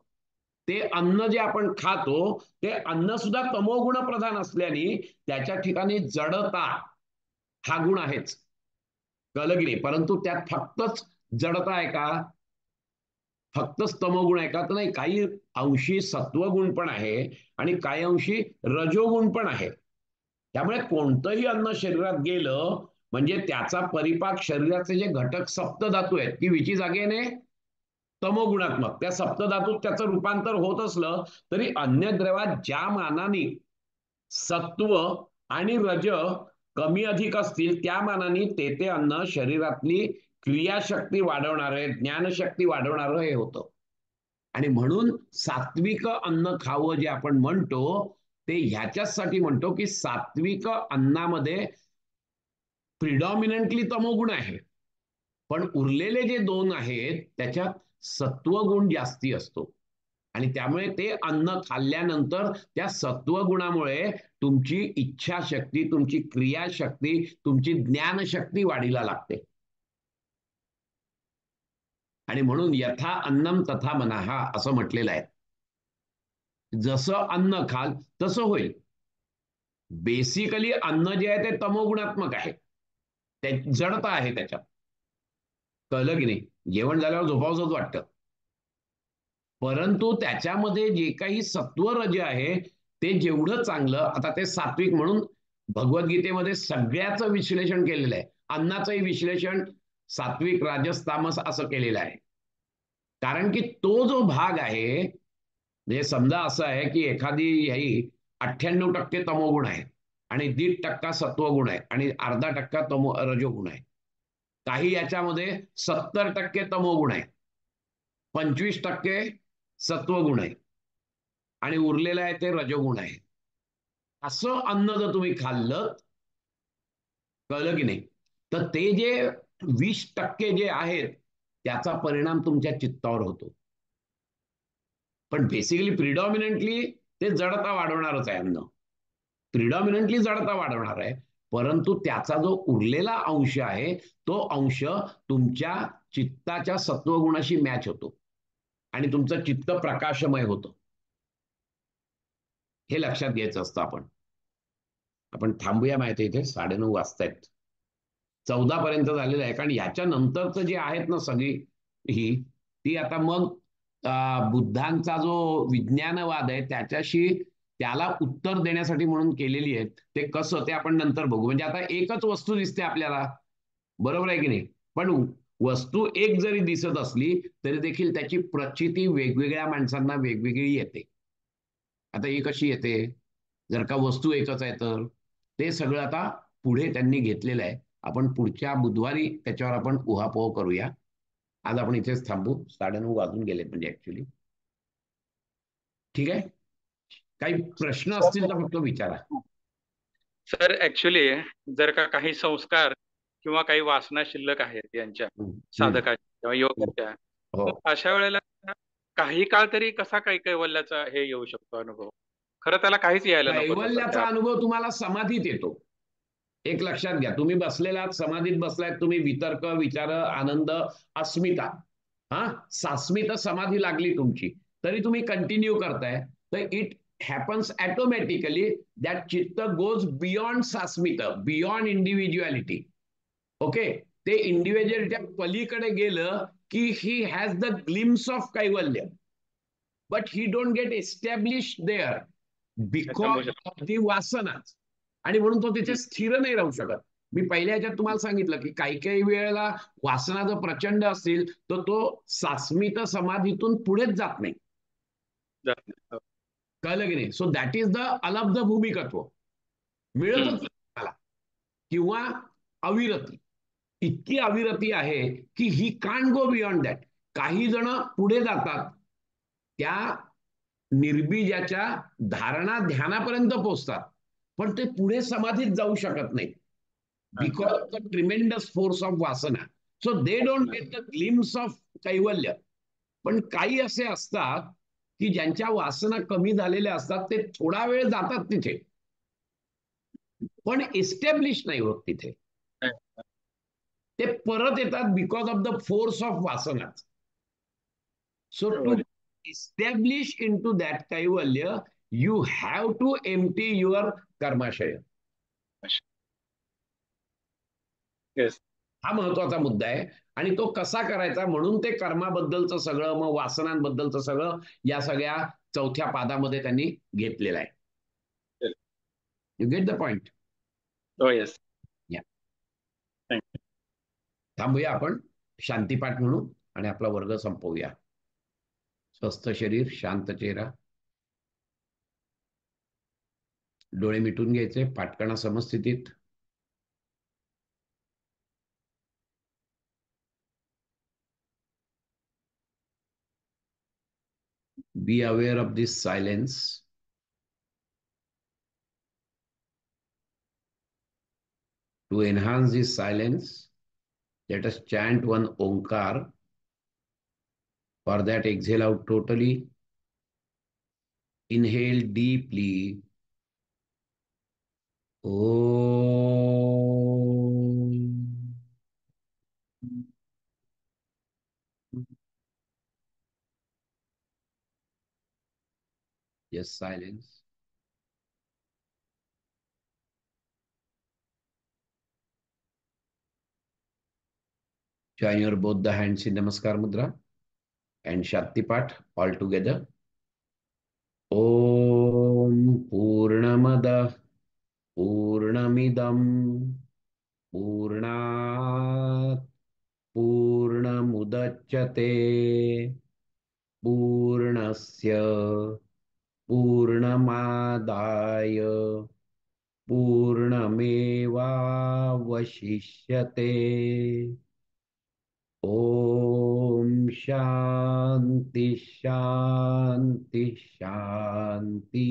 ते अन्न जे आपण खातो ते अन्न सुद्धा तमोगुण प्रधान असल्याने त्याच्या ठिकाणी जडता हा गुण आहेच. कळलं की नाही? परंतु त्यात फक्तच जडता आहे का? फक्तच तमोगुण आहे का? तर नाही, काही अंशी सत्वगुण पण आहे आणि काही अंशी रजोगुण पण आहे. त्यामुळे कोणतंही अन्न शरीरात गेलं म्हणजे त्याचा परिपाक शरीराचे जे घटक सप्तधातू आहेत की विच इज अगेन आहे तमोगुणात्मक, त्या सप्तधातूत त्याचं रूपांतर होत असलं तरी अन्य द्रव्यात ज्या मानाने सत्व आणि रज कमी अधिक असतील त्या मानाने ते ते अन्न शरीरातली क्रियाशक्ती वाढवणारे, ज्ञानशक्ती वाढवणारं हे होतं. आणि म्हणून सात्विक अन्न खावं जे आपण म्हणतो ते ह्याच्यासाठी म्हणतो की सात्विक अन्नामध्ये प्रिडॉमिनंटली तमोगुण आहे, पण उरलेले जे दोन आहेत त्याच्यात सत्वगुण जास्ती असतो. आणि त्यामुळे ते अन्न खाल्ल्यानंतर त्या सत्वगुणामुळे तुमची इच्छाशक्ती, तुमची क्रियाशक्ती, तुमची ज्ञानशक्ती वाढीला लागते. आणि म्हणून यथा अन्नम तथा मनाहा असं म्हटलेलं आहे. जसं अन्न खाल तसं होईल. बेसिकली अन्न जे आहे ते तमोगुणात्मक आहे, ते जडता आहे त्याच्यात. कळलं की नाही? जेवण झाल्यावर झोपावसंच वाटतं, परंतु त्याच्यामध्ये जे काही सत्वरज आहे ते जेवढं चांगलं, आता ते सात्विक म्हणून भगवद्गीतेमध्ये सगळ्याचं विश्लेषण केलेलं आहे. अन्नाचंही विश्लेषण सात्विक राजस तामस असं केलेलं आहे. कारण की तो जो भाग आहे, म्हणजे समजा असं आहे की एखादी ह्याही 98% तमोगुण आहे आणि 1.5% सत्वगुण आहे आणि 0.5% रजोगुण आहे. काही याच्यामध्ये 70% तमोगुण आहे, 25% सत्वगुण आहे आणि उरलेलं आहे ते रजोगुण आहे. असं अन्न जर तुम्ही खाल्लं, कळलं की नाही, तर ते जे 20% जे आहेत त्याचा परिणाम तुमच्या चित्तावर होतो. पण बेसिकली प्रिडॉमिनंटली ते जडता वाढवणारच आहे अन्न. प्रिडॉमिनंटली जडता वाढवणार आहे, परंतु त्याचा जो उरलेला अंश आहे तो अंश तुमच्या चित्ताच्या सत्वगुणाशी मॅच होतो आणि तुमचं चित्त प्रकाशमय होतं. हे लक्षात घ्यायचं असतं. आपण आपण थांबूया, माहिती इथे 9:30 वाजतायत. 14 पर्यंत झालेलं आहे, कारण याच्या नंतरचं जे आहेत ना सगळी ही, ती आता मग बुद्धांचा जो विज्ञानवाद आहे त्याच्याशी त्याला उत्तर देण्यासाठी म्हणून केलेली आहेत. ते कसं ते आपण नंतर बघू. म्हणजे आता एकच वस्तू दिसते आपल्याला, बरोबर आहे की नाही? पण वस्तू एक जरी दिसत असली तरी देखील त्याची प्रचिती वेगवेगळ्या माणसांना वेगवेगळी येते. आता ही कशी येते? जर का वस्तू एकच आहे तर ते सगळं आता पुढे त्यांनी घेतलेलं आहे. आपण पुढच्या बुधवारी त्याच्यावर आपण उहापोह करूया. आज आपण इथेच थांबू. 9:30 वाजून गेलेत म्हणजे ऍक्च्युली. ठीक आहे. काही प्रश्न असतील तर फक्त विचारा. सर ऍक्च्युली जर का काही संस्कार किंवा काही वासना शिल्लक आहेत यांच्या हम्म, हम्म. साधकाच्या किंवा योगाच्या, हो. तर अशा वेळेला काही काळ तरी कसा काही कैवल्याचा हे येऊ शकतो अनुभव? खरं त्याला काहीच यायला नको ना सर कैवल्याचा त्या. अनुभव तुम्हाला समाधीत येतो. एक लक्षात घ्या, तुम्ही बसलेला आहात, समाधीत बसलाय, तुम्ही वितर्क, विचार, आनंद, अस्मिता, हा सास्मित समाधी लागली तुमची, तरी तुम्ही कंटिन्यू करताय, तर it happens automatically that chitta goes beyond sasmita, beyond individuality. Okay. ते इंडिव्हिज्युअलिटी पलीकडे गेलं की he has the glimpse of kaivalya, but he don't get establish there समजू बिकॉज शकतो. Of the vasana. आणि म्हणून तो तिथे हं, स्थिर नाही राहू शकत. मी पहिल्या ह्याच्यात तुम्हाला सांगितलं की काही काही वेळेला वासना जर प्रचंड असतील तर तो सास्मित समाधीतून पुढेच जात नाही. जात नाही. हो. कळलं की नाही? So that is the alabdha bhumikatva. हं, मिळतच मला, किंवा अविरती. इतकी अविरती आहे की he can't go beyond that. काही जण पुढे जातात, त्या निर्बीजाच्या धारणा ध्यानापर्यंत पोहोचतात, पण ते पुढे समाधीत जाऊ शकत नाही हां, because of the tremendous force of वासना. सो दे डोंट वासना. गेट द ग्लिम्स ऑफ कैवल्य. पण काही असे असतात की ज्यांच्या वासना कमी झालेल्या असतात, ते थोडा वेळ जातात तिथे, पण एस्टॅब्लिश नाही होत तिथे. नाही. ते परत येतात because of the force of वासना. So बरोबर to आहे. establish into that kaivalya, you have to empty your कर्माशय. येस. हा महत्वाचा मुद्दा आहे. आणि तो कसा करायचा, म्हणून ते कर्माबद्दलचं सगळं, मग वासनांबद्दलचं सगळं या सगळ्या चौथ्या पादामध्ये त्यांनी घेतलेलं आहे. You get the point? हो येस. या, थँक्यू. थांबूया आपण, शांतीपाठ म्हणू आणि आपला वर्ग संपवूया. स्वस्थ शरीर, शांत चेहरा, डोळे मिटून घ्यायचे, पाटकणा समस्थितीत. Be aware of this silence. To enhance this silence, let us chant one Omkar. For that, exhale out totally. Inhale deeply. Om. Just silence. Join your both the hands in Namaskar Mudra and Shaktipat all together. Om Purnamada Purnamidam Purnat Purnamudachyate Purnasya पूर्णमादाय पूर्णमेवावशिष्यते. ओम शांति शांति शांति.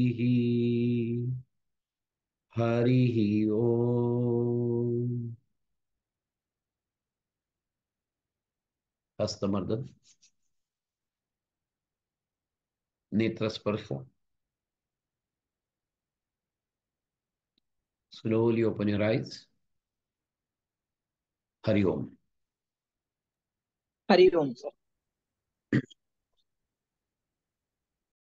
हरि ओम. हस्तमर्दन, नेत्रस्पर्श. Slowly open your eyes. Hari Om. हरि ओम सर.